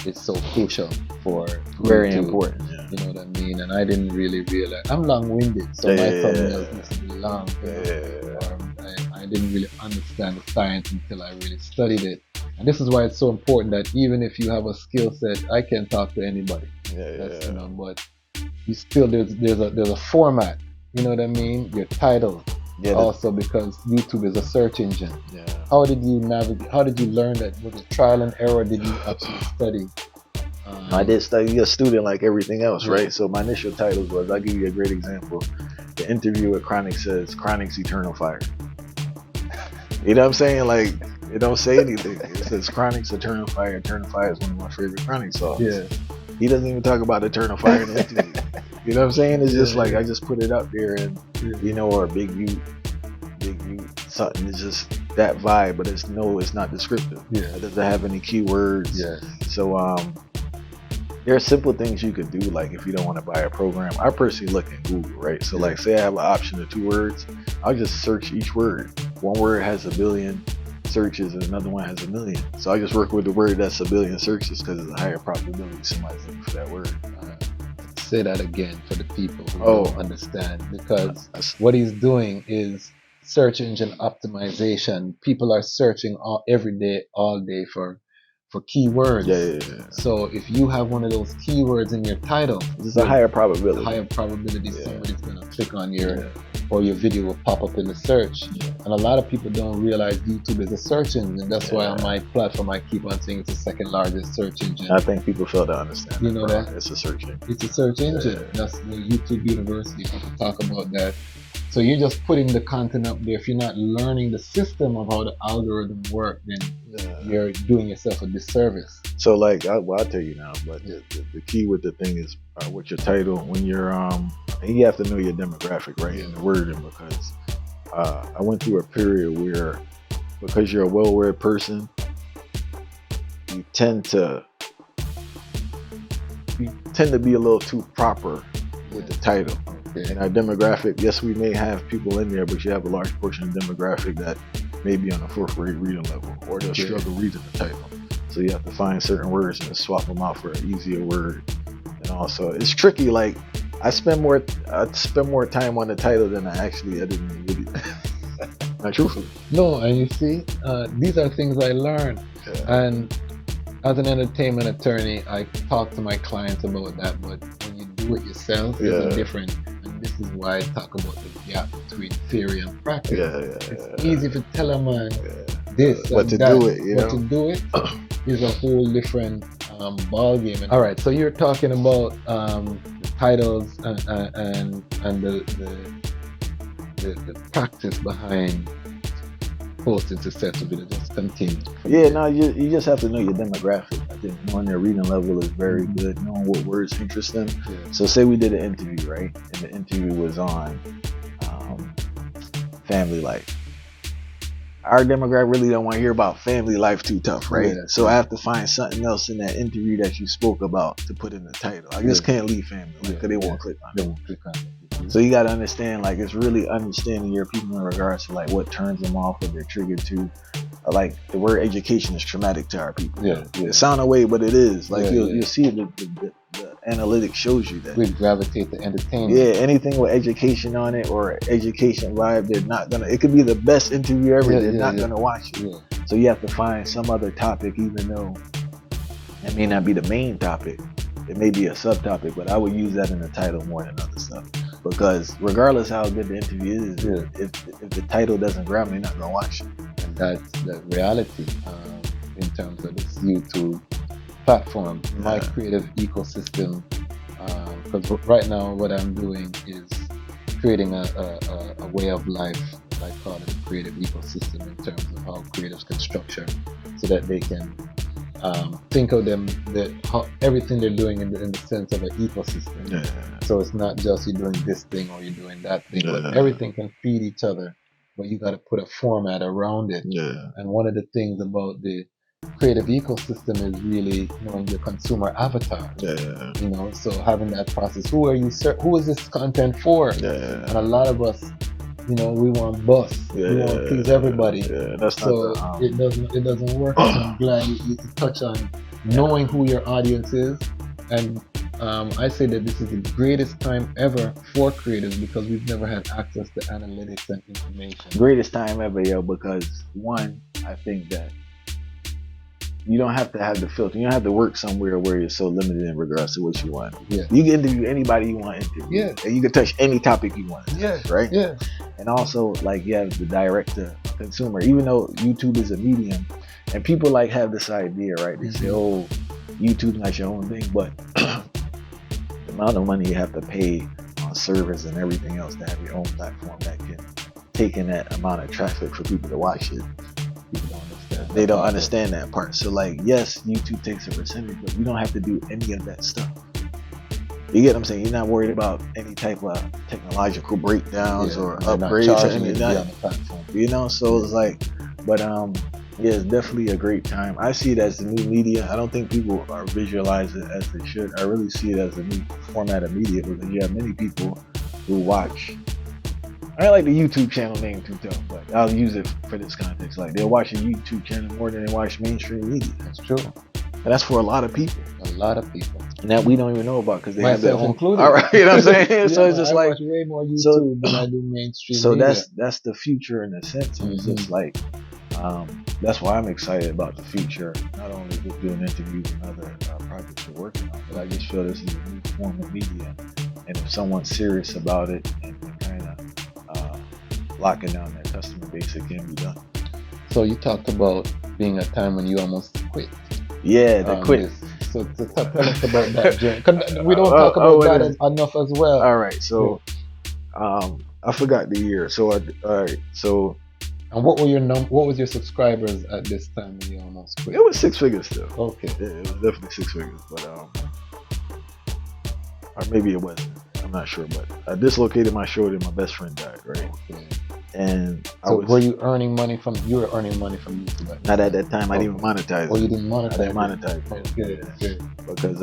[SPEAKER 2] is so crucial for
[SPEAKER 3] Very
[SPEAKER 2] YouTube,
[SPEAKER 3] important. Yeah.
[SPEAKER 2] You know what I mean? And I didn't really realize I'm long-winded, so my thumbnails must be long. I didn't really understand the science until I really studied it. And this is why it's so important that even if you have a skill set, I can talk to anybody. You know, but you still there's a format. You know what I mean? Your title. Yeah. Also, because YouTube is a search engine. Yeah. How did you navigate? How did you learn that? Was it trial and error? Did you actually study?
[SPEAKER 3] I did study. A student like everything else, right? So my initial titles was. I'll give you a great example. The interview with Chronic says Chronic's Eternal Fire. You know what I'm saying? Like, it don't say anything. It says Chronic's Eternal Fire. Eternal Fire is one of my favorite Chronic songs. Yeah. He doesn't even talk about Eternal Fire in the interview. You know what I'm saying? It's just like, I just put it up there and, you know, or Big U, something. It's just that vibe, but it's not descriptive. Yeah. It doesn't have any keywords. Yeah. So, there are simple things you could do, like if you don't want to buy a program. I personally look in Google, right? So like say I have an option of 2 words, I'll just search each word. One word has 1 billion searches and another one has 1 million. So I just work with the word that's 1 billion searches because it's a higher probability somebody's looking for that word.
[SPEAKER 2] Say that again for the people who don't understand, because what he's doing is search engine optimization. People are searching every day, all day for keywords. Yeah. So if you have one of those keywords in your title,
[SPEAKER 3] there's a higher probability.
[SPEAKER 2] Somebody's gonna click on your or your video will pop up in the search. And a lot of people don't realize YouTube is a search engine. That's why on my platform I keep on saying it's the 2nd largest search engine.
[SPEAKER 3] I think people fail to understand.
[SPEAKER 2] You know that?
[SPEAKER 3] It's a search engine.
[SPEAKER 2] It's a search engine. That's the YouTube University. People talk about that. So you're just putting the content up there. If you're not learning the system of how the algorithm works, then you're doing yourself a disservice.
[SPEAKER 3] So like, I'll tell you now, but the key with the thing is with your title, when you're, and you have to know your demographic, right, in the wording, because I went through a period where, because you're a well-read person, you tend to be a little too proper with the title. In our demographic, yes, we may have people in there, but you have a large portion of the demographic that may be on a 4th grade reading level, or they'll struggle reading the title. So you have to find certain words and swap them out for an easier word. And also, it's tricky. Like I spend more time on the title than I actually edit in the video. Not truthfully.
[SPEAKER 2] No, and you see, these are things I learned. And as an entertainment attorney, I talk to my clients about that. But when you do it yourself, it's different. This is why I talk about the gap between theory and practice. It's easy to tell a man this
[SPEAKER 3] but to do it
[SPEAKER 2] is a whole different ball game. All right, so you're talking about the titles and the practice behind posting successful videos. Just continue.
[SPEAKER 3] You just have to know your demographic. I think knowing their reading level is very good. Knowing what words interest them. So say we did an interview, right? And the interview was on family life. Our demographic really don't want to hear about family life too tough, right? So I have to find something else in that interview that you spoke about to put in the title. I just can't leave family life because they won't click on it. So you got to understand, like, it's really understanding your people in regards to like what turns them off, what they're triggered to. Like the word education is traumatic to our people. It sounds away, but it is. Like you'll see the analytics shows you that.
[SPEAKER 2] We gravitate to entertainment.
[SPEAKER 3] Anything with education on it or education vibe, they're not gonna. It could be the best interview ever. They're not gonna watch it. So you have to find some other topic, even though it may not be the main topic. It may be a subtopic, but I would use that in the title more than other stuff. Because regardless how good the interview is, if the title doesn't grab me, they're not gonna watch it.
[SPEAKER 2] And that's the reality in terms of this YouTube platform, my creative ecosystem. Because right now what I'm doing is creating a way of life. I call it a creative ecosystem in terms of how creatives can structure so that they can think of them everything they're doing in the sense of an ecosystem.
[SPEAKER 3] Yeah.
[SPEAKER 2] So it's not just you're doing this thing or you're doing that thing, but everything can feed each other. But you got to put a format around it.
[SPEAKER 3] Yeah.
[SPEAKER 2] And one of the things about the creative ecosystem is really knowing your consumer avatar.
[SPEAKER 3] Yeah.
[SPEAKER 2] You know, so having that process. Who is this content for?
[SPEAKER 3] Yeah.
[SPEAKER 2] And a lot of us, you know, we want buzz. We want to please everybody.
[SPEAKER 3] Yeah. That's
[SPEAKER 2] so
[SPEAKER 3] not
[SPEAKER 2] it doesn't work. I'm glad you touch on knowing who your audience is. And I say that this is the greatest time ever for creators because we've never had access to analytics and information.
[SPEAKER 3] Greatest time ever, yo, because one, I think that you don't have to have the filter. You don't have to work somewhere where you're so limited in regards to what you want.
[SPEAKER 2] Yeah.
[SPEAKER 3] You can interview anybody you want to interview.
[SPEAKER 2] Yeah.
[SPEAKER 3] And you can touch any topic you want.
[SPEAKER 2] Yeah.
[SPEAKER 3] Right?
[SPEAKER 2] Yeah.
[SPEAKER 3] And also, like, you have the direct to consumer. Even though YouTube is a medium, and people like have this idea, right? They say, oh, YouTube's not your own thing, but the amount of money you have to pay on servers and everything else to have your own platform that can take in that amount of traffic for people to watch it. They don't understand that part. So like, yes, YouTube takes a percentage, but you don't have to do any of that stuff. You get what I'm saying? You're not worried about any type of technological breakdowns or upgrades or any of that. You know, so it's like, but yeah, it's definitely a great time. I see it as the new media. I don't think people are visualize it as they should. I really see it as a new format of media because you have many people who watch. I don't like the YouTube channel name too tough, but I'll use it for this context. Like they'll watch a YouTube channel more than they watch mainstream media.
[SPEAKER 2] That's true.
[SPEAKER 3] And that's for a lot of people.
[SPEAKER 2] A lot of people.
[SPEAKER 3] And that we don't even know about because they have their own.
[SPEAKER 2] Included.
[SPEAKER 3] All right, you know what I'm saying?
[SPEAKER 2] Yeah,
[SPEAKER 3] so it's just
[SPEAKER 2] I
[SPEAKER 3] like
[SPEAKER 2] watch way more YouTube than I do mainstream.
[SPEAKER 3] So
[SPEAKER 2] media.
[SPEAKER 3] that's the future in a sense. And it's just like that's why I'm excited about the future. Not only with doing interviews and other projects we're working on, but I just feel this is a new form of media. And if someone's serious about it and kind of locking down their customer base, it can be done.
[SPEAKER 2] So you talked about being a time when you almost quit.
[SPEAKER 3] Yeah, the quit.
[SPEAKER 2] So tell us about that journey. We don't talk about that enough as well.
[SPEAKER 3] All right, so I forgot the year. So
[SPEAKER 2] and what was your subscribers at this time when you almost quit?
[SPEAKER 3] It was 6 figures still.
[SPEAKER 2] Okay.
[SPEAKER 3] Yeah, it was definitely 6 figures, but or maybe it wasn't. I'm not sure, but I dislocated my shoulder and my best friend died, right?
[SPEAKER 2] Okay.
[SPEAKER 3] And
[SPEAKER 2] were you earning money from YouTube?
[SPEAKER 3] Not at that time. I didn't even monetize.
[SPEAKER 2] Oh, you didn't monetize?
[SPEAKER 3] I didn't monetize.
[SPEAKER 2] Okay.
[SPEAKER 3] Because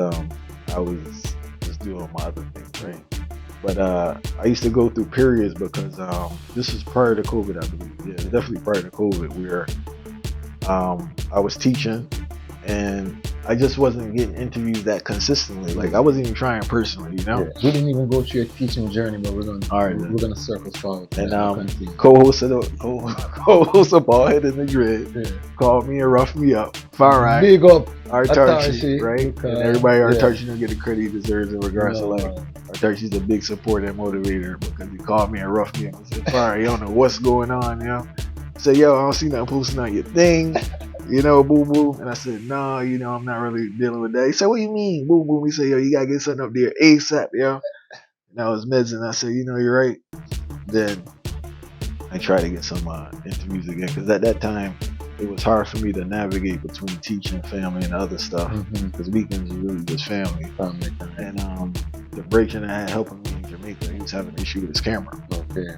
[SPEAKER 3] I was just doing my other things, right? But I used to go through periods because this was prior to COVID, I believe. Yeah, it was definitely prior to COVID, where I was teaching and I just wasn't getting interviews that consistently. Like I wasn't even trying personally, you know.
[SPEAKER 2] Yeah. We didn't even go through your teaching journey, but we're gonna circle forward.
[SPEAKER 3] And co-host of Ballhead in the Grid called me and roughed me up. Far right.
[SPEAKER 2] Big up
[SPEAKER 3] Artarchi, right? And everybody Artarchi don't get the credit he deserves in regards to like Artarchi's a big supporter and motivator because he called me and roughed me up and said, "Far, you don't know what's going on, you know." I said, "Yo, I don't see nothing posting on your thing." You know, boo boo. And I said, no, you know, I'm not really dealing with that. He said, what do you mean, boo boo? He said, yo, you gotta get something up there ASAP, yo. And I was meds and I said, you know, you're right. Then I tried to get some interviews again because at that time it was hard for me to navigate between teaching, family, and other stuff because weekends were really just family. And the break-in I had helping me in Jamaica, he was having an issue with his camera.
[SPEAKER 2] Okay.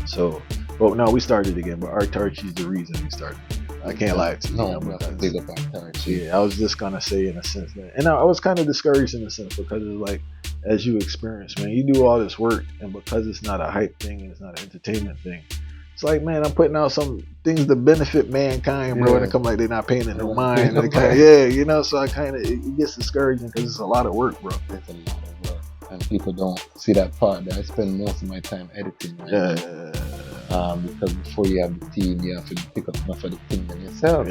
[SPEAKER 3] So, but no, we started again. But Artarchi's the reason we started. I can't lie to you.
[SPEAKER 2] No, big up Artarchi.
[SPEAKER 3] Yeah, I was just gonna say in a sense that, and I was kind of discouraged in a sense because it's like, as you experience, man, you do all this work, and because it's not a hype thing and it's not an entertainment thing, it's like, man, I'm putting out some things to benefit mankind, bro, and it come like they're not paying it no mind. You know, so I kind of it gets discouraging because it's a lot of work, bro.
[SPEAKER 2] It's a lot of work, and people don't see that part. I spend most of my time editing. Right? Because before you have the team, you have to pick up enough of the thing than yourself.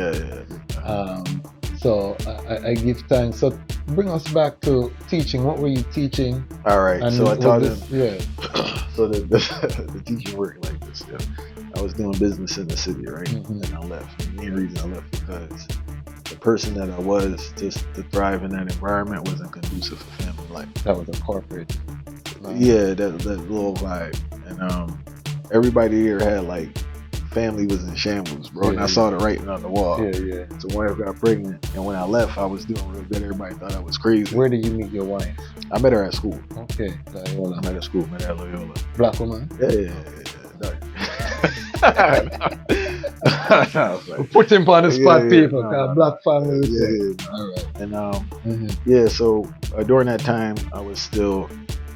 [SPEAKER 2] So I give thanks. So bring us back to teaching. What were you teaching?
[SPEAKER 3] All right.
[SPEAKER 2] And
[SPEAKER 3] so I taught them.
[SPEAKER 2] Yeah.
[SPEAKER 3] So the teaching worked like this. Yeah. I was doing business in the city, right? And I left. The main reason I left because the person that I was, just to thrive in that environment, wasn't conducive for family life.
[SPEAKER 2] That was a corporate.
[SPEAKER 3] Yeah, that little vibe, and everybody here had like family was in shambles, bro. And I saw the writing on the wall. So my wife got pregnant, and when I left, I was doing real good. Everybody thought I was crazy.
[SPEAKER 2] Where did you meet your wife?
[SPEAKER 3] I met her at school.
[SPEAKER 2] Okay, Loyola.
[SPEAKER 3] I met her at school. Met her at Loyola.
[SPEAKER 2] Black woman.
[SPEAKER 3] Yeah.
[SPEAKER 2] Put him on the spot, people. Black family.
[SPEAKER 3] All right. And so during that time, I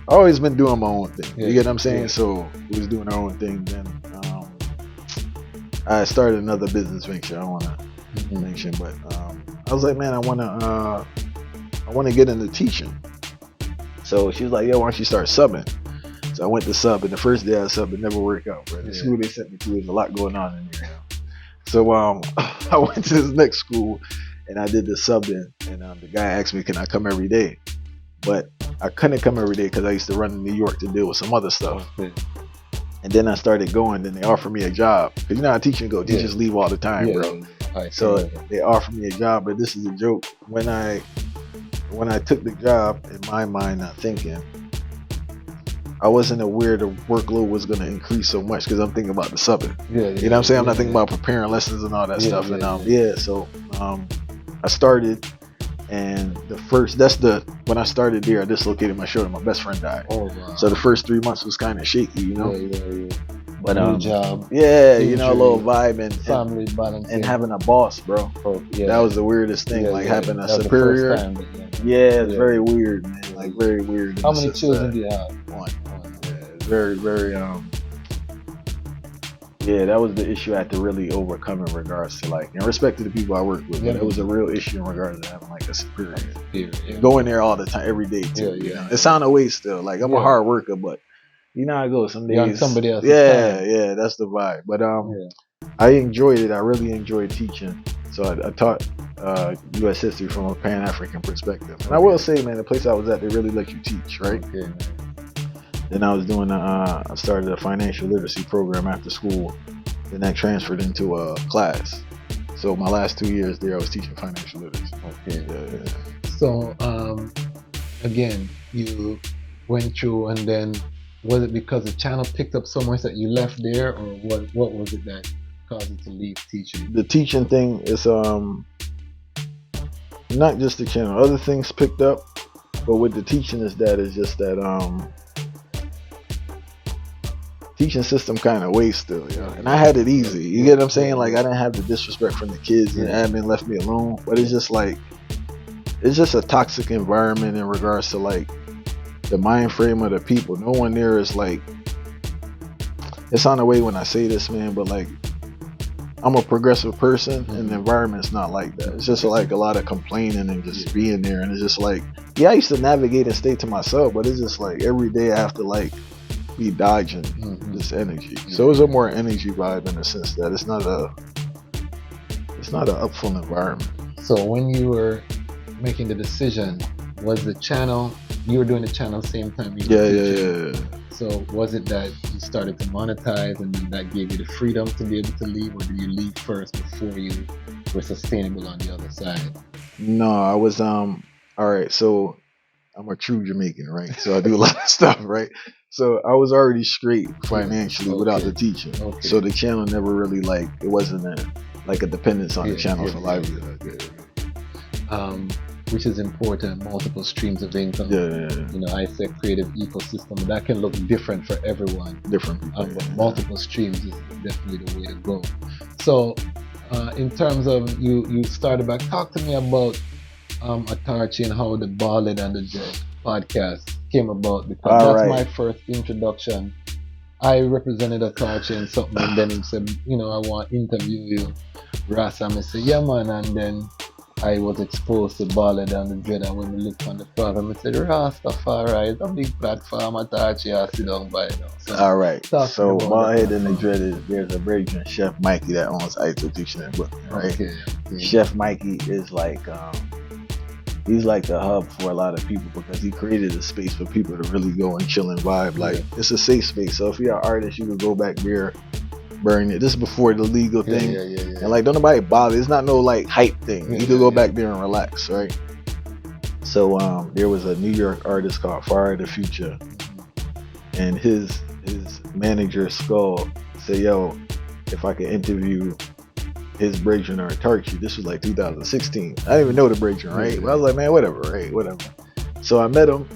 [SPEAKER 3] always been doing my own thing. You get what I'm saying? So we was doing our own thing. Then I started another business venture. I don't want to mention, but I was like, man, I want to get into teaching. So she was like, yo, why don't you start subbing? So I went to sub, and the first day I subbed, it never worked out, bro. The school they sent me to, there's a lot going on in there. So I went to this next school, and I did the subbing, and the guy asked me, can I come every day? But I couldn't come every day because I used to run to New York to deal with some other stuff. And then I started going, then they offered me a job. Because you know how teaching go, teachers leave all the time, bro. So they offered me a job, but this is a joke. When I took the job, in my mind, I'm thinking, I wasn't aware the workload was going to increase so much because I'm thinking about the subbing. You know what I'm saying? I'm not thinking about preparing lessons and all that stuff. So I started, and when I started there, I dislocated my shoulder. My best friend died. Oh, wow. So the first 3 months was kind of shaky, you know? But new job, injury, a little vibe and family balance, and having a boss, bro. That was the weirdest thing, having a superior. It's very weird, man. Like very weird.
[SPEAKER 2] How many children do you have?
[SPEAKER 3] One. Very, very. That was the issue I had to really overcome in regards to and respect to the people I work with. But it was a real issue in regards to having a superior. Going there all the time, every day too. You know? It sounded way still. I'm a hard worker, but you know how it goes. Some days,
[SPEAKER 2] somebody else.
[SPEAKER 3] That's the vibe. But I enjoyed it. I really enjoyed teaching. So I taught U.S. history from a Pan-African perspective. And I will say, man, the place I was at, they really let you teach, right? Then I was doing I started a financial literacy program after school. Then that transferred into a class. So my last 2 years there, I was teaching financial literacy.
[SPEAKER 2] So again, you went through, and then was it because the channel picked up so much that you left there, or what was it that caused you to leave teaching?
[SPEAKER 3] The teaching thing is not just the channel. Other things picked up, but with the teaching is just that teaching system kind of way still, and I had it easy. You get what I'm saying? I didn't have the disrespect from the kids, and admin left me alone. But it's just a toxic environment in regards to the mind frame of the people. No one there is it's on the way when I say this, man, but I'm a progressive person, and the environment's not like that. It's just a lot of complaining and just being there, and it's just I used to navigate and stay to myself, but it's just every day I have to be dodging this energy. So it's a more energy vibe in the sense that it's not an upful environment.
[SPEAKER 2] So when you were making the decision, was the channel, you were doing the channel same time you were teaching? So was it that you started to monetize, and then that gave you the freedom to be able to leave, or did you leave first before you were sustainable on the other side?
[SPEAKER 3] No, I was all right, so I'm a true Jamaican, right? So I do a lot of stuff, right? So I was already straight financially without the teaching. So the channel never really it wasn't a dependence on the channel for livelihood.
[SPEAKER 2] Which is important, multiple streams of income. I say creative ecosystem, that can look different for everyone.
[SPEAKER 3] Different people.
[SPEAKER 2] But multiple streams is definitely the way to go. So in terms of you started back, talk to me about Authority and how the Ballad and the Jet podcast came about, because that's my first introduction. I represented Authority and something, and then he said, I want to interview you, Rasta. I said, yeah man, and then I was exposed to Ballad and the Dread, and when we looked on the platform, I said, Rastafari, it's a big platform, Authority has to sit down by now. So,
[SPEAKER 3] alright, so Ballad and the Dread there's a Belgian Chef Mikey that owns ISO Teaching in Brooklyn, right? Chef Mikey is he's the hub for a lot of people, because he created a space for people to really go and chill and vibe. It's a safe space. So if you're an artist, you could go back there, burn it. This is before the legal thing. And don't nobody bother. It's not no hype thing. You could go back there and relax, right? So there was a New York artist called Fire the Future, and his manager Skull said, yo, if I could interview his brethren or Turkey. This was like 2016. I didn't even know the brethren, right? But I was like, man, whatever, right? Whatever. So I met him,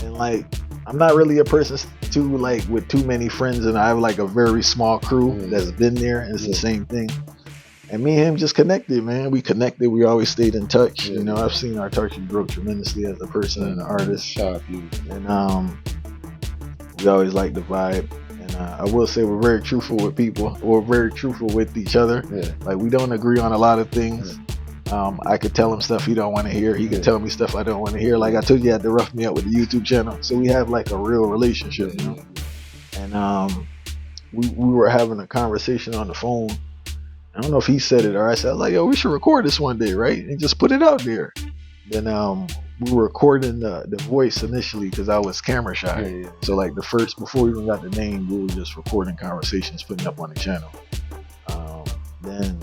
[SPEAKER 3] and like, I'm not really a person too like with too many friends, and I have like a very small crew that's been there, and it's the same thing. And me and him just connected, man. We connected. We always stayed in touch. You know, I've seen our Turkey grow tremendously as a person and an artist. And we always like the vibe. And I will say we're very truthful with people. We're very truthful with each other. Like, we don't agree on a lot of things. I could tell him stuff he don't want to hear. He could tell me stuff I don't want to hear. Like I told you, he had to rough me up with the YouTube channel. So we have like a real relationship, you know. And we were having a conversation on the phone. I don't know if he said it or I said, like, yo, we should record this one day, right? And just put it out there. Then we were recording the voice initially because I was camera shy. So like before we even got the name, we were just recording conversations, putting up on the channel. Then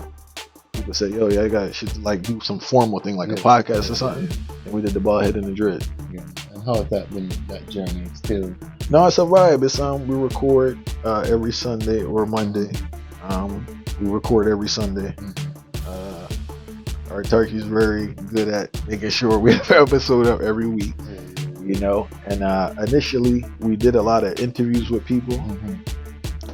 [SPEAKER 3] people said, yo, yeah, should like do some formal thing like a podcast or something. And we did the bald head and the dread.
[SPEAKER 2] And how has that been, that journey? Still?
[SPEAKER 3] No, it's a vibe. It's we record every Sunday or Monday. We record every Sunday. Our Turkey's very good at making sure we have an episode up every week. You know, and initially we did a lot of interviews with people,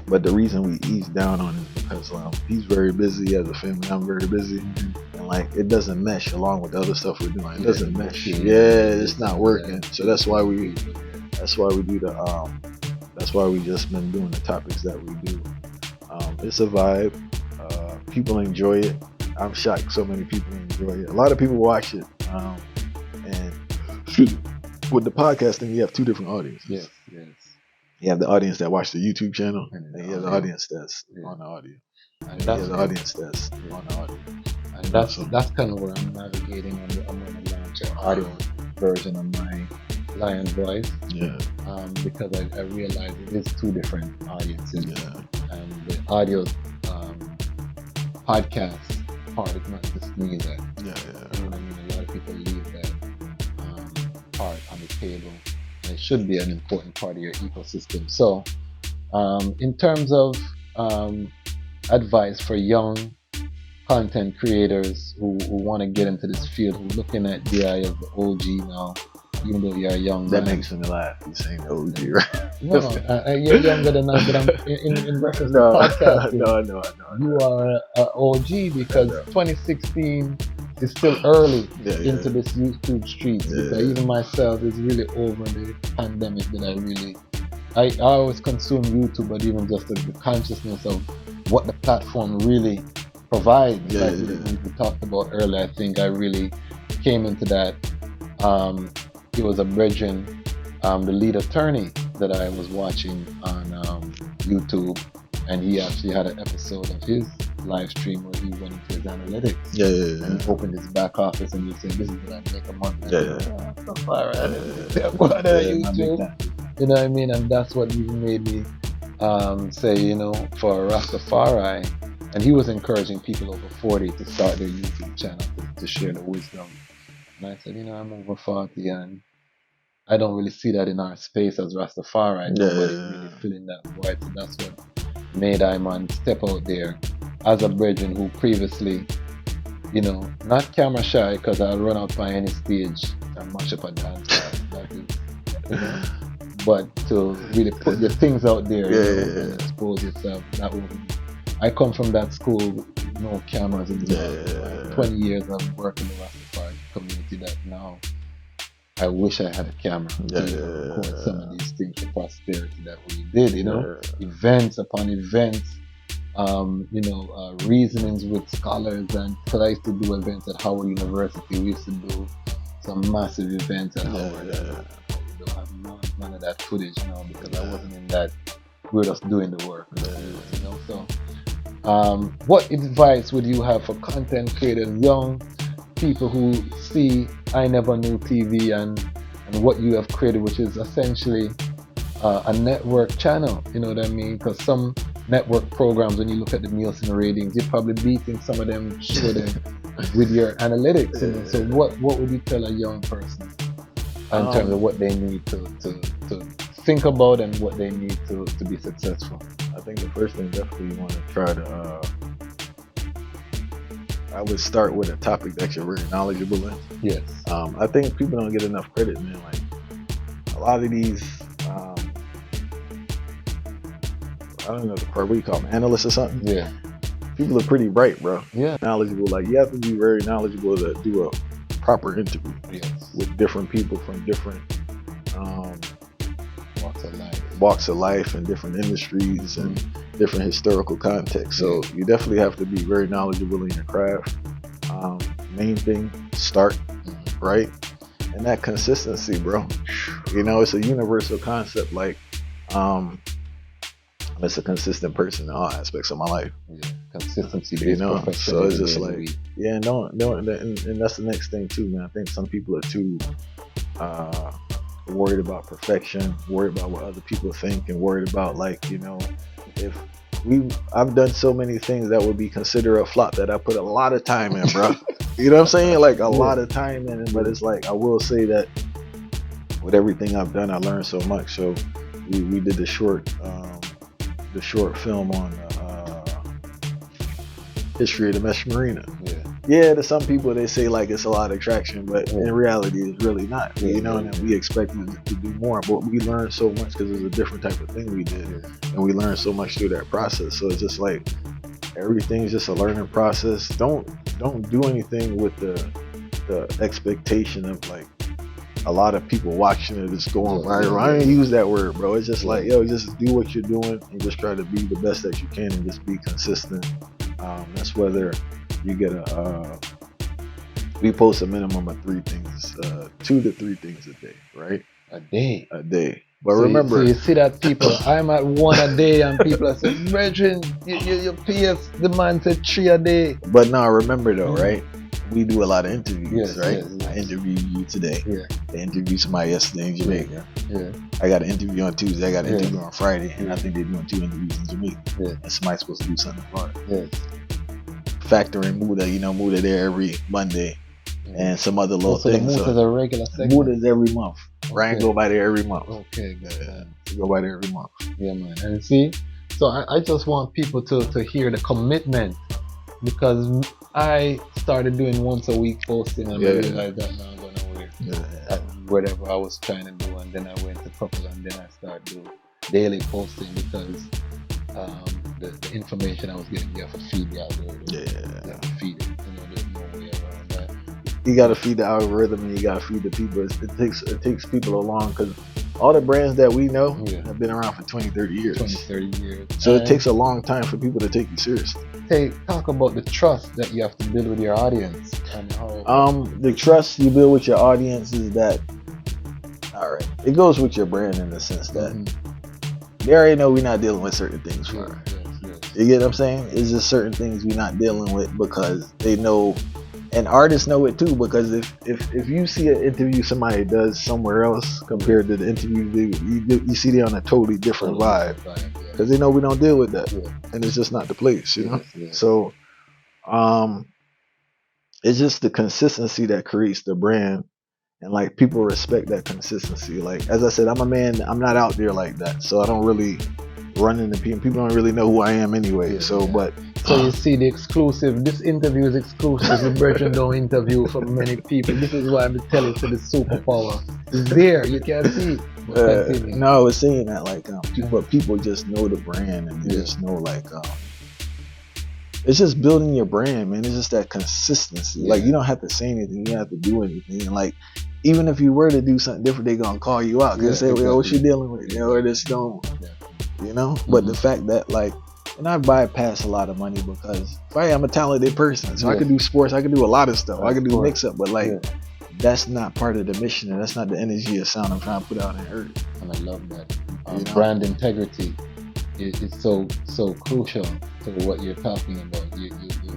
[SPEAKER 3] but the reason we eased down on it because he's very busy as a family. I'm very busy, and like it doesn't mesh along with the other stuff we're doing. It doesn't mesh. It's not working. So that's why we do the that's why we just been doing the topics that we do. It's a vibe. People enjoy it. I'm shocked so many people enjoy it. A lot of people watch it. And with the podcasting, you have two different audiences. You have the audience that watch the YouTube channel, and you have the audience that's on the audio. And that's the audience that's on the audio.
[SPEAKER 2] And that's kind of where I'm navigating. I'm going to launch an audio version of my Lion Voice. Because I realize it is two different audiences. And the audio podcast part is not just me that. You know what I mean? A lot of people leave that part on the table. And it should be an important part of your ecosystem. So, in terms of advice for young content creators who want to get into this field, who are looking at the eye of the OG now, even though you're young.
[SPEAKER 3] That makes me laugh. You're saying the OG, right?
[SPEAKER 2] No, you're younger than us, but I'm in reference to podcasting.
[SPEAKER 3] No.
[SPEAKER 2] You are an OG because 2016 is still early into this YouTube streets. Because even myself is really over the pandemic that I always consume YouTube, but even just the consciousness of what the platform really provides, like we talked about earlier, I think I really came into that. It was a brethren, the lead attorney that I was watching on YouTube, and he actually had an episode of his live stream where he went into his analytics. And he opened his back office and he was saying, this is what I make a month. YouTube. You know what I mean? And that's what even made me say, you know, for Rastafari, and he was encouraging people over 40 to start their YouTube channel to share the wisdom. And I said, you know, I'm over 40 and I don't really see that in our space as Rastafari. Nobody really filling that void. So that's what made Iman step out there as a brethren who previously, you know, not camera shy, because I'll run out by any stage and mash up a dance. That is, you know, but to really put your things out there, and expose yourself. That would be, I come from that school, no cameras in the world. 20 years of working in the Rastafari community that now I wish I had a camera to record some of these things for posterity that we did, you know, events upon events, you know, reasonings with scholars, and because I used to do events at Howard University, we used to do some massive events at Howard. We don't have none of that footage now because I wasn't in that. We were just doing the work, you know. So, what advice would you have for content creators, young people who see I Never Knew TV and what you have created, which is essentially a network channel, you know what I mean? Because some network programs, when you look at the Nielsen ratings, you're probably beating some of them with your analytics. You know? So what would you tell a young person in terms of what they need to think about and what they need to be successful?
[SPEAKER 3] I think the first thing definitely you want to try to. I would start with a topic that you're very knowledgeable in.
[SPEAKER 2] Yes.
[SPEAKER 3] I think people don't get enough credit, man. Like a lot of these, I don't know the part, what do you call them, analysts or something?
[SPEAKER 2] Yeah.
[SPEAKER 3] People are pretty bright, bro.
[SPEAKER 2] Yeah.
[SPEAKER 3] Knowledgeable. Like you have to be very knowledgeable to do a proper interview.
[SPEAKER 2] Yes.
[SPEAKER 3] With different people from different
[SPEAKER 2] walks of life.
[SPEAKER 3] walks of life and different industries and different historical contexts. So you definitely have to be very knowledgeable in your craft. Main thing, start, right? And that consistency, bro. You know, it's a universal concept. Like, I'm just a consistent person in all aspects of my life.
[SPEAKER 2] Yeah. Consistency,
[SPEAKER 3] you know. So it's just like, yeah, no, and that's the next thing too, man. I think some people are too worried about perfection, worried about what other people think, and worried about, like, you know, if I've done so many things that would be considered a flop that I put a lot of time in, bro. You know what I'm saying? Like a lot of time in it, but it's like I will say that with everything I've done, I learned so much. So we did the short film on history of the Mesh Marina. Yeah, to some people they say like it's a lot of traction, but in reality it's really not. You know, and we expected to do more, but we learned so much because it's a different type of thing we did, and we learned so much through that process. So it's just like everything's just a learning process. Don't do anything with the expectation of like a lot of people watching it, it's going viral. I ain't use that word, bro. It's just like, yo, just do what you're doing and just try to be the best that you can and just be consistent. That's whether you get we post a minimum of 3 things, 2 to 3 things a day, right?
[SPEAKER 2] A day.
[SPEAKER 3] But so remember,
[SPEAKER 2] you see that people, I'm at 1 a day, and people are saying, Brethren, your PS, the man said 3 a day.
[SPEAKER 3] But now remember though, right? We do a lot of interviews, right?
[SPEAKER 2] Yes.
[SPEAKER 3] I interviewed you today. I interviewed somebody yesterday in Jamaica. I got an interview on Tuesday. I got an interview on Friday, and I think they're doing 2 interviews in Jamaica. And somebody's supposed to do something in Florida. Factor in Muda, you know, Muda there every Monday, and some other little things.
[SPEAKER 2] So Muda's a regular segment.
[SPEAKER 3] Muda's every month. Ryan go by there every month.
[SPEAKER 2] Okay, good.
[SPEAKER 3] Go by there every month.
[SPEAKER 2] Yeah, man. And see, so I just want people to hear the commitment, because I started doing once a week posting, and I realized that now I'm going nowhere. Whatever I was trying to do, and then I went to couple, and then I started doing daily posting because the information I was getting there for feed the algorithm. Feed it. You know, there's no way around that.
[SPEAKER 3] You gotta feed the algorithm, and you gotta feed the people. It takes people along, because all the brands that we know have been around for 20, 30 years.
[SPEAKER 2] 20, 30 years.
[SPEAKER 3] So it takes a long time for people to take you seriously.
[SPEAKER 2] Talk about the trust that you have to build with your audience. And how
[SPEAKER 3] the trust you build with your audience is that, all right, it goes with your brand in the sense that they already know we're not dealing with certain things for her. You get what I'm saying? It's just certain things we're not dealing with because they know, and artists know it too, because if you see an interview somebody does somewhere else compared to the interview, you see they're on a totally different vibe, because they know we don't deal with that, and it's just not the place, you know? So it's just the consistency that creates the brand, and like people respect that consistency. Like, as I said, I'm a man, I'm not out there like that, so I don't really run into people. People don't really know who I am anyway. So
[SPEAKER 2] you see the exclusive. This interview is exclusive. The Brethren don't interview for many people. This is why I'm telling you, the superpower is there. You can see.
[SPEAKER 3] No, I was saying that like people just know the brand, and they just know like it's just building your brand, man. It's just that consistency. Like you don't have to say anything, you don't have to do anything. And like even if you were to do something different, they gonna call you out. They say, well, what you dealing with? You know, or this don't. You know, but the fact that like, and I bypass a lot of money because I'm a talented person, so I can do sports, I can do a lot of stuff, I can do mix up, but like that's not part of the mission, and that's not the energy of sound I'm trying to put out in earth.
[SPEAKER 2] And I love that. Brand integrity is so crucial to what you're talking about. You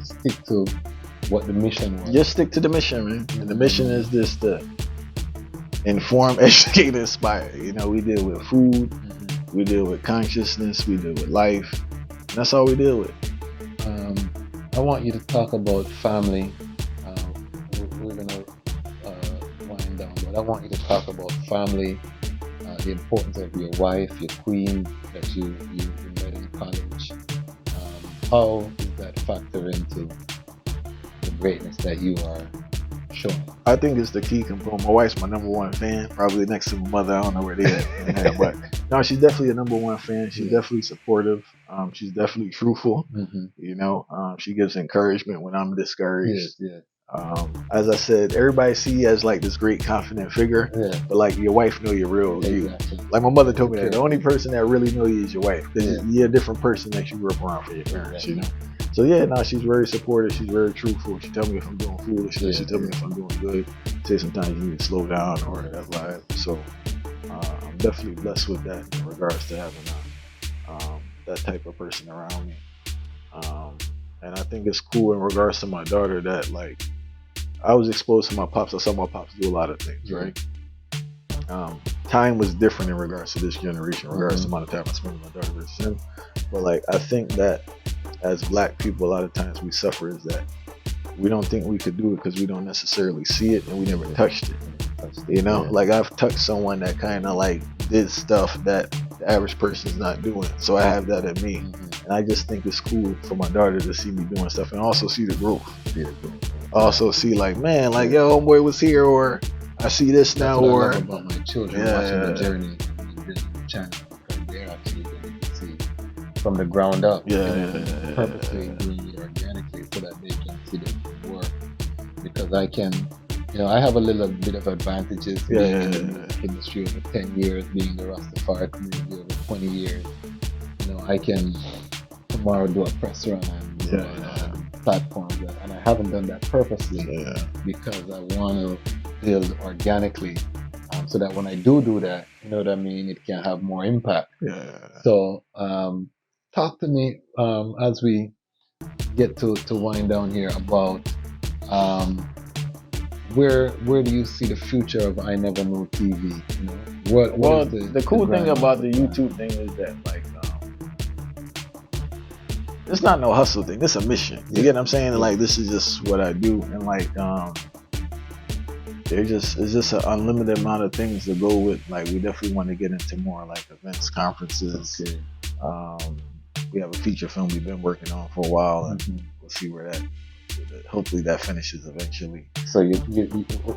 [SPEAKER 2] stick to what the mission was.
[SPEAKER 3] Just stick to the mission, man. And the mission is just to inform, educate, inspire. You know, we deal with food. We deal with consciousness, we deal with life. That's all we deal with.
[SPEAKER 2] I want you to talk about family. We're going to wind down, but I want you to talk about family, the importance of your wife, your queen that you met in college. How does that factor into the greatness that you are showing?
[SPEAKER 3] I think it's the key component. My wife's my #1 fan, probably next to my mother. I don't know where they at, but no, she's definitely a #1 fan. She's definitely supportive. She's definitely truthful. You know, she gives encouragement when I'm discouraged. As I said, everybody see you as like this great confident figure, but like your wife know your real you. Like my mother told me that the only person that really know you is your wife, because you're a different person that you grew up around for your parents. You know. So yeah, no, she's very supportive. She's very truthful. She tell me if I'm doing foolishness. She tell me if I'm doing good. Say sometimes you need to slow down or that's like. So I'm definitely blessed with that in regards to having that type of person around me. And I think it's cool in regards to my daughter that like I was exposed to my pops. I saw my pops do a lot of things, right? Time was different in regards to this generation, in regards to the amount of time I spent with my daughter versus him. But like I think that as black people, a lot of times we suffer is that we don't think we could do it because we don't necessarily see it and we never touched it. You know, like I've touched someone that kind of like did stuff that the average person's not doing. So I have that in me. And I just think it's cool for my daughter to see me doing stuff and also see the growth. Also see like, man, like yo, homeboy was here, or I see this now, or
[SPEAKER 2] I love about my children watching the journey and building the channel, because they're actually going to see from the ground up. Purposely doing it organically so that they can see the work. Because I can, you know, I have a little bit of advantages being in the industry over 10 years, being in the Rastafari community over 20 years. You know, I can tomorrow do a press run and platforms, and I haven't done that purposely because I want to build organically, so that when I do that, you know what I mean, it can have more impact. So talk to me as we get to wind down here about where do you see the future of I Never Knew TV? You know, what is
[SPEAKER 3] the cool thing about the YouTube thing is that like it's not no hustle thing. It's a mission. You get what I'm saying? Like this is just what I do, and like it's just an unlimited amount of things to go with. Like we definitely want to get into more like events, conferences. We have a feature film we've been working on for a while, and we'll see where that. Hopefully that finishes eventually.
[SPEAKER 2] So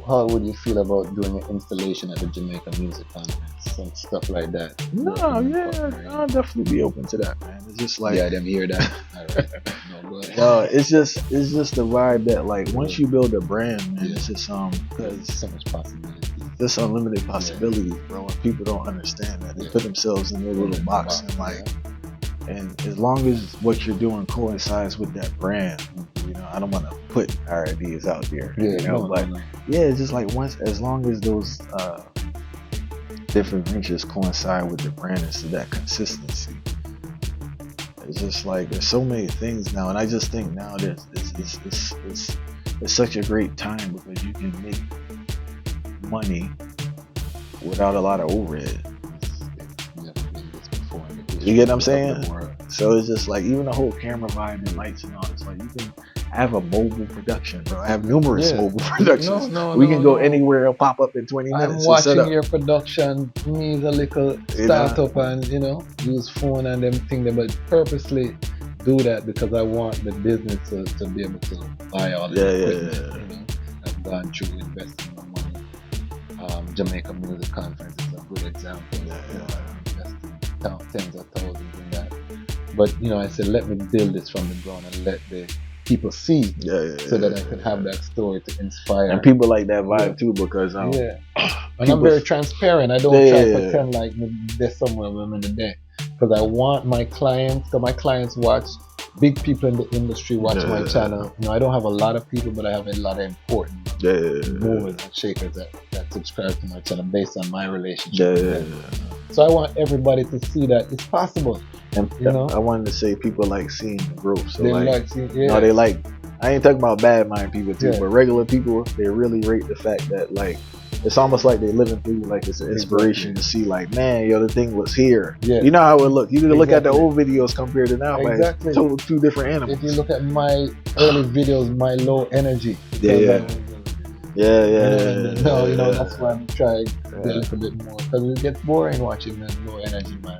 [SPEAKER 2] how would you feel about doing an installation at the Jamaica Music Conference and stuff like that?
[SPEAKER 3] No, I'll definitely be open to that, man. It's just like
[SPEAKER 2] them hear that. All right.
[SPEAKER 3] No, it's just the vibe that like once you build a brand, man, it's just because
[SPEAKER 2] so much possibility.
[SPEAKER 3] There's unlimited possibilities, bro. And people don't understand that. They put themselves in their little box and like. And as long as what you're doing coincides with that brand, you know, I don't want to put our ideas out there, it's just like as long as those different ventures coincide with the brand and so that consistency. It's just like there's so many things now, and I just think now it's such a great time because you can make money without a lot of overhead. You get what I'm saying? So it's just like even the whole camera vibe and lights and all. It's like you can have a mobile production, bro. I have numerous mobile productions. We can go anywhere. It'll pop up in 20 minutes.
[SPEAKER 2] I'm watching your production. Needs a little startup and use phone and them thing. But purposely do that because I want the business to be able to buy all the equipment. I've gone through investing my money. Jamaica Music Conference is a good example. Tens of thousands in that, but I said let me build this from the ground and let the people see, so that I could have that story to inspire.
[SPEAKER 3] And people like that vibe too, because
[SPEAKER 2] and I'm very transparent. I don't try to pretend like there's somewhere I'm in the day, because I want my clients. Because my clients watch. Big people in the industry watch my channel. I don't have a lot of people, but I have a lot of important movers and shakers that subscribe to my channel based on my relationship. So I want everybody to see that it's possible.
[SPEAKER 3] And I wanted to say people like seeing the growth. So
[SPEAKER 2] they
[SPEAKER 3] they like. I ain't talking about bad mind people too, but regular people, they really rate the fact that like it's almost like they're living through like it's an inspiration to see like, man, the thing was here. You know how it look. You can look at the old videos compared to now, like two different animals.
[SPEAKER 2] If you look at my early videos, my low energy. No, you know, that's why I'm trying to be a little bit more, because it gets boring watching the low energy man.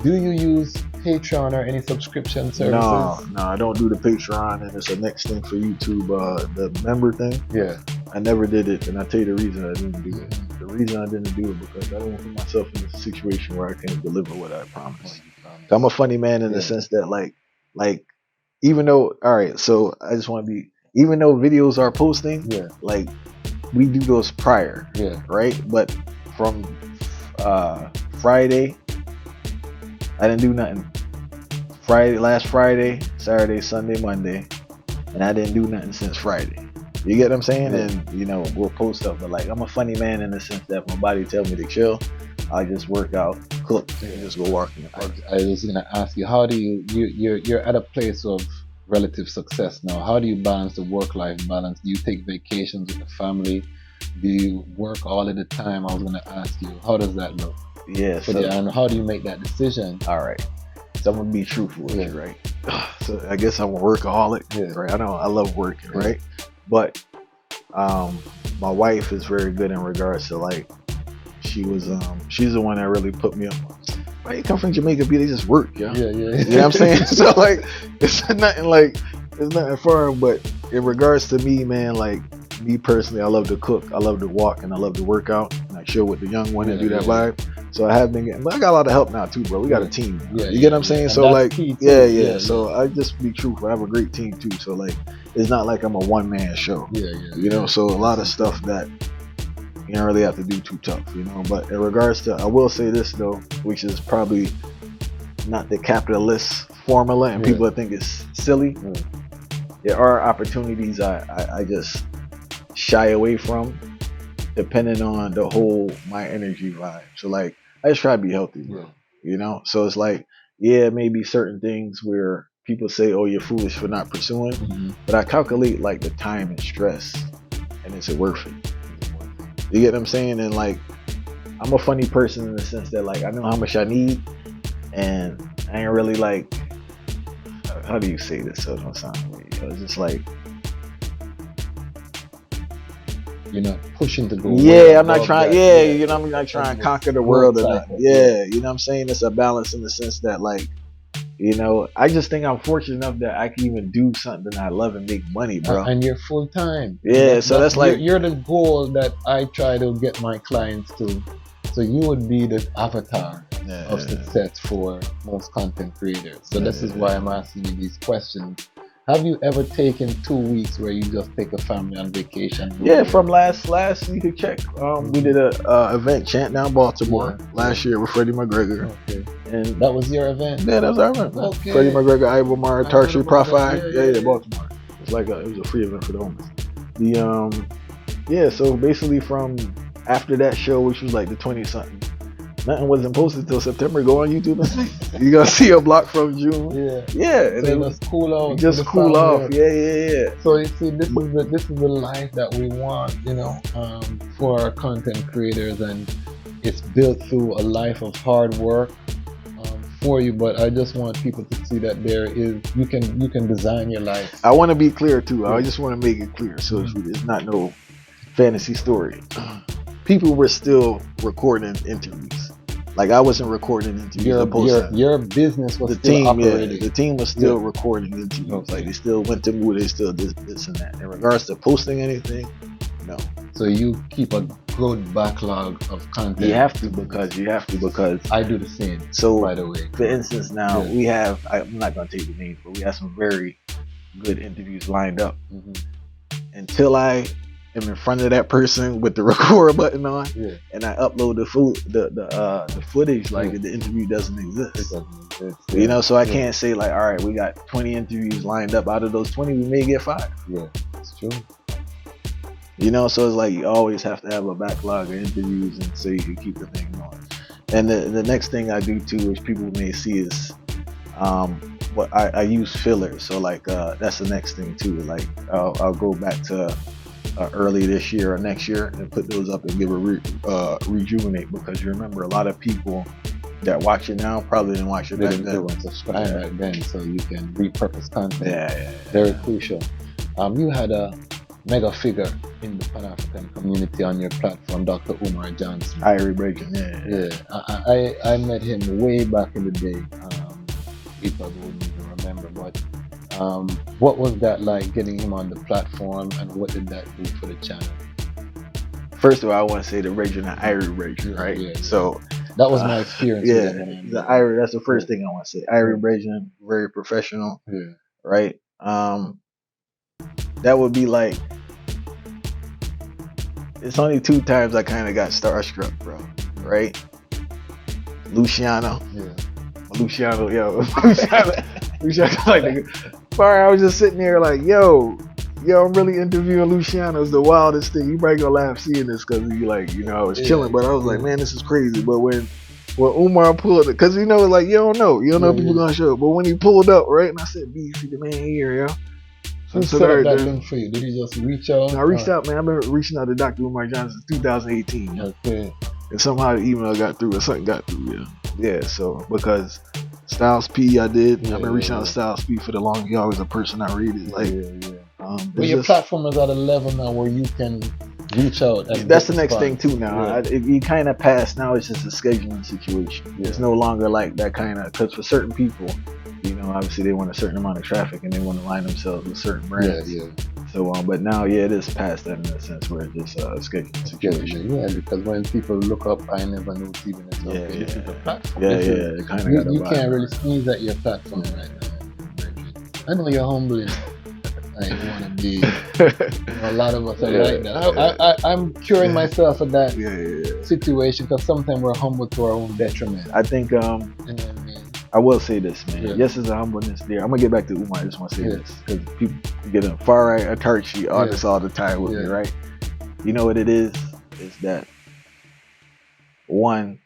[SPEAKER 2] Do you use Patreon or any subscription services?
[SPEAKER 3] No, I don't do the Patreon, and it's the next thing for YouTube, the member thing.
[SPEAKER 2] Yeah.
[SPEAKER 3] I never did it, and I tell you the reason I didn't do it. The reason I didn't do it because I don't want to put myself in a situation where I can't deliver what I promised. So I'm a funny man in the sense that like even though, all right, so I just want to be, even though videos are posting, like we do those prior, right? But from Friday, I didn't do nothing. Last Friday, Saturday, Sunday, Monday, and I didn't do nothing since Friday. You get what I'm saying? And you know, we'll post stuff, but like I'm a funny man in the sense that my body tells me to chill. I just work out, cook, and just go walk in the park.
[SPEAKER 2] I was gonna ask you, how do you're at a place of relative success now? How do you balance the work-life balance? Do you take vacations with the family? Do you work all of the time? I was gonna ask you, how does that look?
[SPEAKER 3] Yeah. So,
[SPEAKER 2] and how do you make that decision?
[SPEAKER 3] All right. So I'm gonna be truthful with you, right? So I guess I'm a workaholic, right? I love working, right? But my wife is very good in regards to like, she's the one that really put me up. Why you come from Jamaica, they just work, yo.
[SPEAKER 2] Yeah.
[SPEAKER 3] You know what I'm saying? So like, it's nothing foreign, but in regards to me, man, like me personally, I love to cook, I love to walk, and I love to work out. And I chill with the young one and do that vibe. So I have been getting, but I got a lot of help now too, bro. We got a team. You get what I'm saying? So like, So I just be truthful. I have a great team too. So like, it's not like I'm a one-man show. You know, so a lot of stuff that you don't really have to do too tough, you know. But in regards to, I will say this though, which is probably not the capitalist formula, and people think it's silly. There are opportunities I just shy away from, depending on the whole my energy vibe. So like, I just try to be healthy, bro. You know, so it's like, maybe certain things where people say, "Oh, you're foolish for not pursuing," but I calculate like the time and stress, and is it worth it? You get what I'm saying? And like, I'm a funny person in the sense that like, I know how much I need, and I ain't really like, how do you say this so it don't sound weird? It's just like,
[SPEAKER 2] you're not pushing to go.
[SPEAKER 3] I'm not trying. You know, I'm not trying to conquer the world or nothing. You know what I'm saying? It's a balance in the sense that like, you know, I just think I'm fortunate enough that I can even do something I love and make money, bro.
[SPEAKER 2] And you're full time.
[SPEAKER 3] So that's like,
[SPEAKER 2] you're the goal that I try to get my clients to. So you would be the avatar of success for most content creators. So this is why I'm asking you these questions. Have you ever taken 2 weeks where you just take a family on vacation?
[SPEAKER 3] From last you could check. We did a event, Chant Down Baltimore, last year with Freddie McGregor. And
[SPEAKER 2] that was your event?
[SPEAKER 3] Yeah, that was our event. Freddie McGregor, Ivo Mara, Tarshi, Profi. Baltimore. It was it was a free event for the homies. So basically from after that show, which was like the 20-something, nothing wasn't posted till September. Go on YouTube and see. You're gonna see a block from June. And
[SPEAKER 2] then just cool out.
[SPEAKER 3] Just cool off.
[SPEAKER 2] So you see, this is the life that we want, you know, for our content creators, and it's built through a life of hard work for you. But I just want people to see that you can design your life.
[SPEAKER 3] I want to be clear too. I just want to make it clear, so it's not no fantasy story. People were still recording interviews. Like I wasn't recording interviews.
[SPEAKER 2] Your business was
[SPEAKER 3] the
[SPEAKER 2] still
[SPEAKER 3] team.
[SPEAKER 2] operating.
[SPEAKER 3] The team was still recording interviews. Like they still went to movie. They still did this and that. In regards to posting anything, no.
[SPEAKER 2] So you keep a good backlog of content.
[SPEAKER 3] You have to because
[SPEAKER 2] I do the same.
[SPEAKER 3] So
[SPEAKER 2] by the way,
[SPEAKER 3] for instance, now we have. I'm not gonna take the names, but we have some very good interviews lined up. Until I am in front of that person with the record button on, and I upload the footage, like the interview doesn't exist. You know, so I can't say like, all right, we got 20 interviews lined up. Out of those 20, we may get 5.
[SPEAKER 2] It's true.
[SPEAKER 3] You know, so it's like you always have to have a backlog of interviews, and so you can keep the thing going. And the next thing I do too, which people may see, is what I use fillers. So like that's the next thing too. Like I'll go back to early this year or next year and put those up and give a rejuvenate, because you remember a lot of people that watch it now probably didn't watch it back then.
[SPEAKER 2] They weren't subscribed back then, so you can repurpose content. Very crucial. You had a mega figure in the Pan-African community on your platform, Dr. Umar Johnson.
[SPEAKER 3] Irie Breaking,
[SPEAKER 2] I met him way back in the day. People wouldn't even remember, but what was that like, getting him on the platform, and what did that do for the channel?
[SPEAKER 3] First of all, I want to say the Reggae and Irie Breaking, right?
[SPEAKER 2] Yeah.
[SPEAKER 3] So
[SPEAKER 2] that was my experience.
[SPEAKER 3] The Irie. That's the first thing I want to say. Irie Breaking, very professional, right? That would be like, it's only 2 times I kind of got starstruck, bro. Right? Luciano, Luciano, like, I was just sitting there like, yo, I'm really interviewing Luciano. It's the wildest thing. You probably gonna laugh seeing this because you like, I was chilling, but I was like, man, this is crazy. But when Umar pulled it, because like you don't know if people gonna show up. But when he pulled up, right, and I said, "B, see the man here, yo."
[SPEAKER 2] Who set up that thing for you? Did he just reach out?
[SPEAKER 3] No, I reached out, man. I've been reaching out to Dr. Umar Johnson since 2018.
[SPEAKER 2] Okay.
[SPEAKER 3] And somehow the email got through, or something got through, yeah. So because Styles P, I did. I've been reaching out to Styles P for the longest. He always a person I rated. Like,
[SPEAKER 2] but your platform is at a level now where you can reach out. And
[SPEAKER 3] that's the next thing too. Now, if you kind of pass, now it's just a scheduling situation. It's no longer like that kind of, because for certain people, obviously they want a certain amount of traffic and they want to line themselves with certain brands. So, but now, it is past that in a sense where it's just a scheduling situation.
[SPEAKER 2] Yeah, because when people look up, I never knew even it's okay. This is a platform.
[SPEAKER 3] It kind of got
[SPEAKER 2] you can't really sneeze at your platform right now. I know you're humbling. I want to be. A lot of us are like that. I'm curing myself of that situation, because sometimes we're humble to our own detriment.
[SPEAKER 3] I think. I will say this, man. Yes, there's a humbleness there. I'm gonna get back to Umar. I just want to say this, because people get a far right Atarchi artists all the time with me, right? You know what it is? Is that one?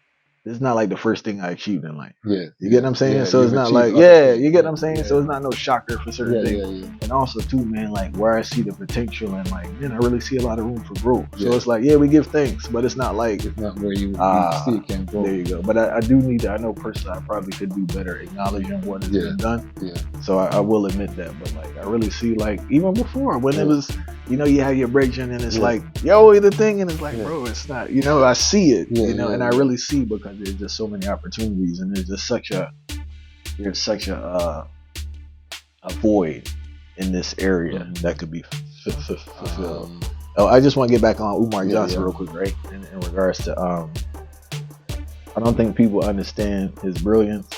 [SPEAKER 3] It's not like the first thing I achieved in life. You get what I'm saying? So it's not like, you get what I'm saying? So it's not no shocker for certain things. And also too, man, like where I see the potential, and like, man, I really see a lot of room for growth. So it's like, we give thanks, but it's not like,
[SPEAKER 2] it's not where you seek and go.
[SPEAKER 3] There you go. But I do need to, I know personally I probably could do better acknowledging what has been done. So I will admit that. But like, I really see, like, even before when it was, you have your breakdown and it's like, yo, the thing, and it's like, bro, it's not, I see it, and I really see, because there's just so many opportunities, and there's just such a void in this area that could be fulfilled. I just want to get back on Umar Johnson real quick, right? In regards to, I don't think people understand his brilliance,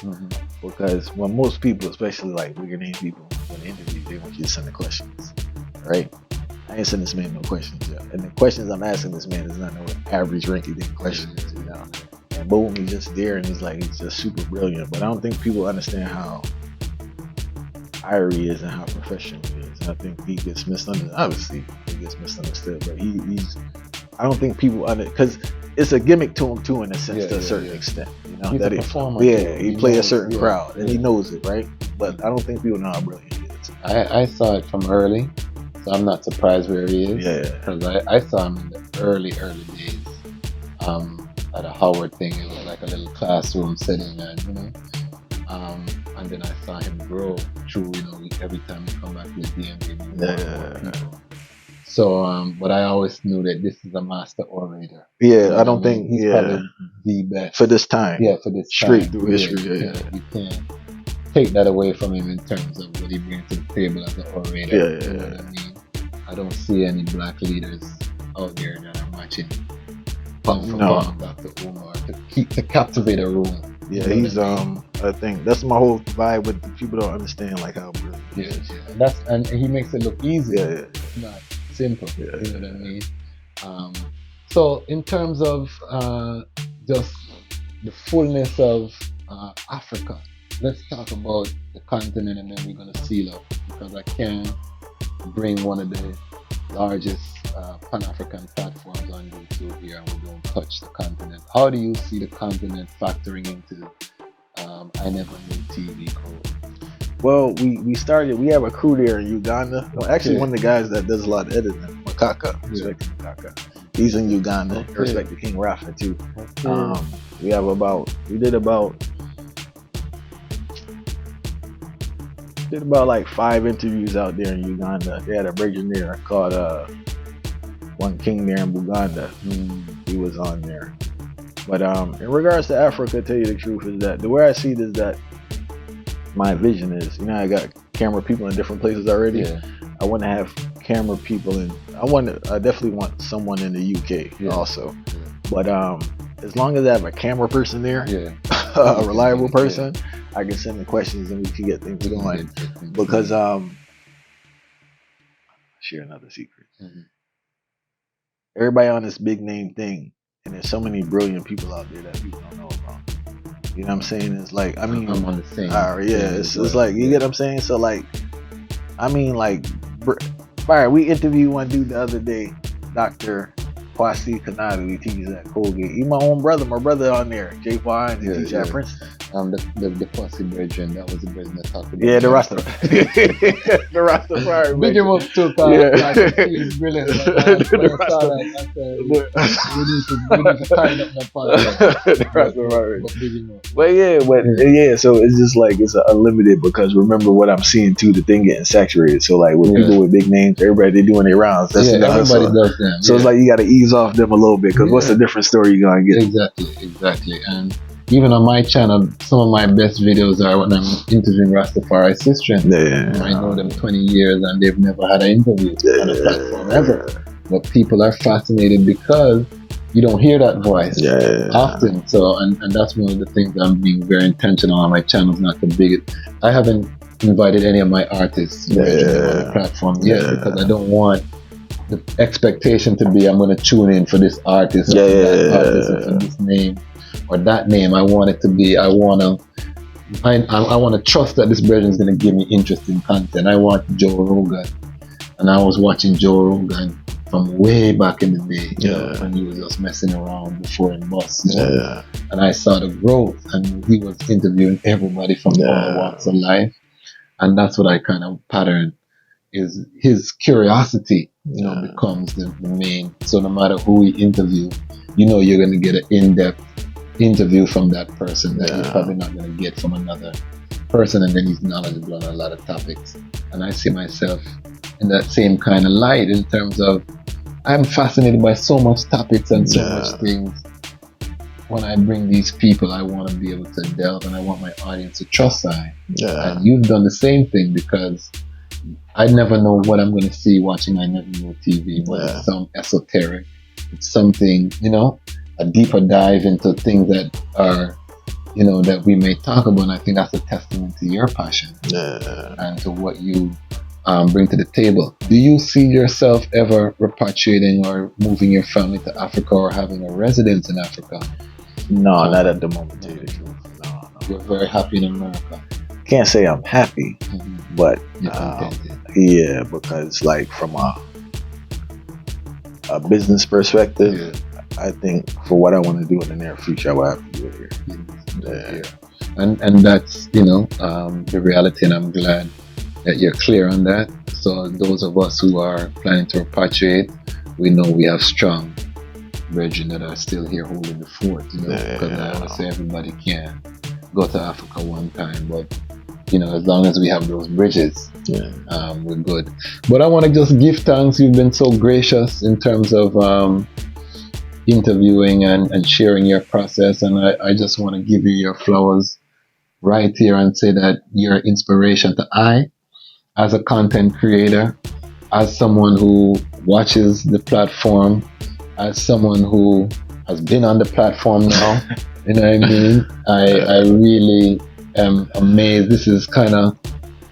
[SPEAKER 3] because when most people, especially like bigger name people, when they interview, they want you to send the questions, right? I ain't sending this man no questions yet. And the questions I'm asking this man is not no average rinky-dink questions, And boom, he's just there, and he's just super brilliant. But I don't think people understand how Irie is and how professional he is. And I think he gets misunderstood. Obviously, he gets misunderstood, but I don't think people because it's a gimmick to him too, in a sense, to a certain extent.
[SPEAKER 2] He's a performer.
[SPEAKER 3] He plays a certain crowd, and he knows it, right? But I don't think people know how brilliant he is.
[SPEAKER 2] I saw it from early. So I'm not surprised where he is. Because I saw him in the early days. At a Howard thing, it was like a little classroom setting, and and then I saw him grow through, every time he come back to the DMV. So, but I always knew that this is a master orator.
[SPEAKER 3] I don't think
[SPEAKER 2] he's probably the best
[SPEAKER 3] for this time.
[SPEAKER 2] For this
[SPEAKER 3] straight
[SPEAKER 2] time.
[SPEAKER 3] through history.
[SPEAKER 2] You can't take that away from him in terms of what he brings to the table as an orator. You know what I mean? I don't see any black leaders out there that are matching pound for pound Dr. Umar to captivate a room.
[SPEAKER 3] He's I think that's my whole vibe with the people don't understand like how brilliant he is.
[SPEAKER 2] And he makes it look easy. It's not simple. You know what I mean? So in terms of just the fullness of Africa, let's talk about the continent, and then we're gonna seal up, because I can't bring one of the largest Pan-African platforms on YouTube here and we don't touch the continent. How do you see the continent factoring into I Never Knew TV crew?
[SPEAKER 3] Well, we have a crew there in Uganda. Well, actually, one of the guys that does a lot of editing, Makaka, respect to Makaka. He's in Uganda. Respect to King Rafa too. We did about did about like 5 interviews out there in Uganda. They had a virgin there called One King there in Buganda. He was on there. But in regards to Africa, tell you the truth is that the way I see it is that my vision is, you know, I got camera people in different places already. Yeah. I want to have camera people in. I definitely want someone in the UK also. Yeah. But as long as I have a camera person there, a reliable person, I can send the questions and we can get things going. Because share another secret. Everybody on this big name thing, and there's so many brilliant people out there that people don't know about. You know what I'm saying? It's like, I mean,
[SPEAKER 2] I'm on the same.
[SPEAKER 3] It's like, you get what I'm saying? So like, I mean, like, fire. We interviewed one dude the other day, Dr. Kwasi Kanadu. He teaches at Colgate. He's my own brother. My brother on there, Jay Fine. He teaches at Princeton.
[SPEAKER 2] The Kwasi brethren, that was the brethren that talked about.
[SPEAKER 3] Yeah, the Rasta. The Rastafari.
[SPEAKER 2] Big him up too, he's brilliant. We need to tighten up that podcast.
[SPEAKER 3] The Rastafari. But so it's just like, it's unlimited, because remember what I'm seeing too, the thing getting saturated. So like with people with big names, everybody, they doing their rounds. That's
[SPEAKER 2] everybody does them.
[SPEAKER 3] So it's like, you got to ease off them a little bit, because what's a different story you gonna get?
[SPEAKER 2] Exactly. And even on my channel, some of my best videos are when I'm interviewing Rastafari sisters. I know them 20 years and they've never had an interview on a platform ever. But people are fascinated because you don't hear that voice often. So, and that's one of the things I'm being very intentional on my channel, not to big it. I haven't invited any of my artists on the platform yet, because I don't want the expectation to be, I'm going to tune in for this artist or that artist or for this name or that name. I want it to be, I want to trust that this brethren is going to give me interesting content. I want Joe Rogan, and I was watching Joe Rogan from way back in the day, you know, when he was just messing around before in bus, you know? And I saw the growth, and he was interviewing everybody from all walks of life, and that's what I kind of pattern, is his curiosity, you know, becomes the main. So no matter who we interview, you know, you're going to get an in-depth interview from that person that you're probably not going to get from another person, and then he's knowledgeable on a lot of topics. And I see myself in that same kind of light, in terms of I'm fascinated by so much topics and so much things. When I bring these people, I want to be able to delve, and I want my audience to trust I. And you've done the same thing, because I never know what I'm going to see watching I Never Know TV. It's some esoteric, it's something, you know, a deeper dive into things that are, you know, that we may talk about. And I think that's a testament to your passion and to what you bring to the table. Do you see yourself ever repatriating or moving your family to Africa, or having a residence in Africa?
[SPEAKER 3] No, not at the moment.
[SPEAKER 2] No. You're very happy in America.
[SPEAKER 3] Can't say I'm happy, but because like from a business perspective, I think for what I want to do in the near future, I will have to do it here.
[SPEAKER 2] And that's, you know, the reality, and I'm glad that you're clear on that. So those of us who are planning to repatriate, we know we have strong brethren that are still here holding the fort, you know, because I always say everybody can go to Africa one time, but you know, as long as we have those bridges, we're good. But I want to just give thanks. You've been so gracious in terms of interviewing and sharing your process, and I just want to give you your flowers right here and say that you're an inspiration to I, as a content creator, as someone who watches the platform, as someone who has been on the platform now. You know what I mean? I really am amazed. This is kind of,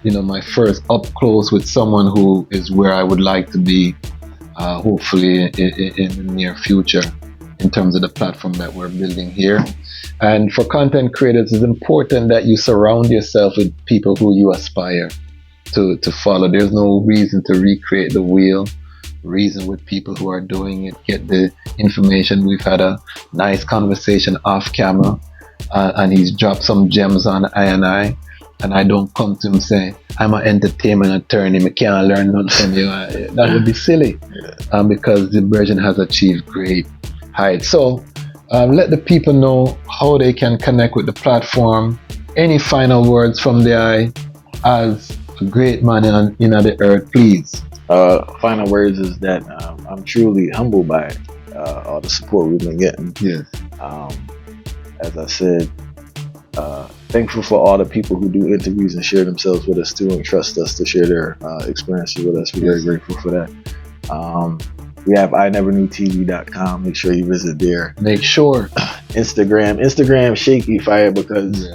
[SPEAKER 2] you know, my first up close with someone who is where I would like to be, hopefully in the near future, in terms of the platform that we're building here. And for content creators, it's important that you surround yourself with people who you aspire to follow. There's no reason to recreate the wheel. Reason with people who are doing it, get the information. We've had a nice conversation off camera, and he's dropped some gems on I, and I don't come to him and say, I'm an entertainment attorney, I can't learn nothing from you. That would be silly, because the version has achieved great heights. So let the people know how they can connect with the platform. Any final words from the eye as A great man in the earth, please.
[SPEAKER 3] Final words is that I'm truly humbled by all the support we've been getting.
[SPEAKER 2] Yes.
[SPEAKER 3] As I said, thankful for all the people who do interviews and share themselves with us too and trust us to share their experiences with us. We're very grateful for that. We have IneverKnewTV.com. Make sure you visit there.
[SPEAKER 2] Make sure.
[SPEAKER 3] Instagram shaky fire because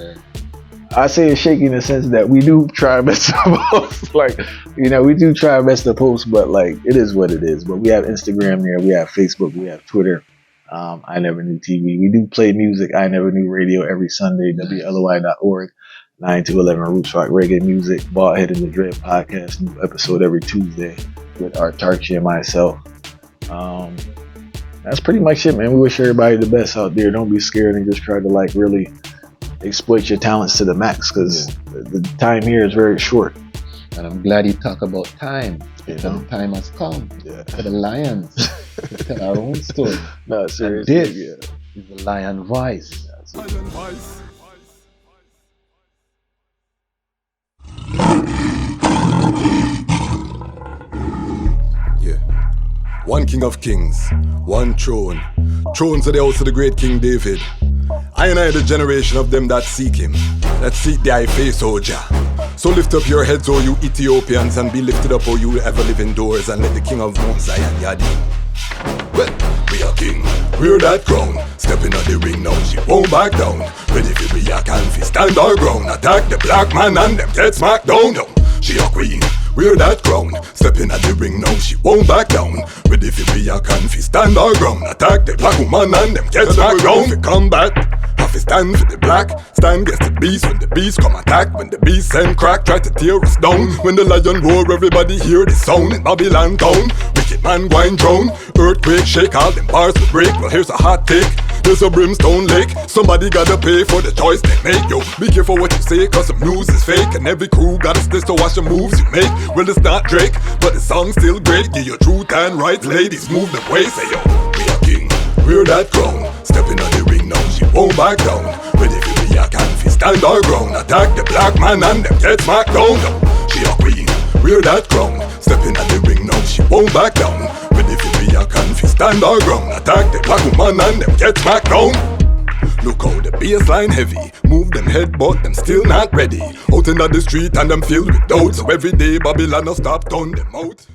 [SPEAKER 3] I say it's shaky in the sense that we do try our best to post. Like, we do try our best to post, but like it is what it is. But we have Instagram there, we have Facebook, we have Twitter. I Never Knew TV. We do play music. I Never Knew Radio every Sunday. WLOI.org. 9 to 11 Roots Rock Reggae Music. Baldhead and the Dread Podcast. New episode every Tuesday with Art Tarchi and myself. That's pretty much it, man. We wish everybody the best out there. Don't be scared and just try to like really exploit your talents to the max because the time here is very short.
[SPEAKER 2] And I'm glad you talk about time. The time has come for the lions to tell our own story.
[SPEAKER 3] No, seriously.
[SPEAKER 2] And this is the Lion Voice.
[SPEAKER 4] Lion Voice. Yeah. One King of Kings, one throne. Thrones are the house of the great King David. I and the generation of them that seek him, that seek the high face, O Jah. So lift up your heads, O you Ethiopians, and be lifted up, O you ever live indoors, and let the King of Mount Zion Yadi. Well, we are king, we're that crown. Stepping on the ring now, she won't back down. Ready for we are can stand our ground. Attack the black man and them get smacked down. She a queen, we're that crown. Stepping at the ring now, she won't back down. Ready for we are can stand our ground. Attack the black woman and them get smacked down. For combat, have to stand for the black. Stand against the beast when the beast come attack. When the beast send crack, try to tear us down. When the lion roar, everybody hear the sound in Babylon town. Wicked man grind drown. Earthquake shake, all them bars will break. Well, here's a hot take. There's a brimstone lake. Somebody gotta pay for the choice they make. Yo, be careful what you say, cause some news is fake. And every crew got a stitch to watch the moves you make. Well, it's not Drake, but the song's still great. Give your truth and rights, ladies, move the way. Say, yo, we are king, we're that crown. Stepping on the ring now, she won't back down. Ready for we are can stand our ground. Attack the black man and them get smacked down. Yo, she a queen, we're that crown. Stepping on the ring now, she won't back down. Ready for we are can stand our ground. Attack the black woman and them get smacked down. Look how the bassline heavy. Move them head but them still not ready. Out in the street and them filled with doubt. So every day Babylon no stop turn them out.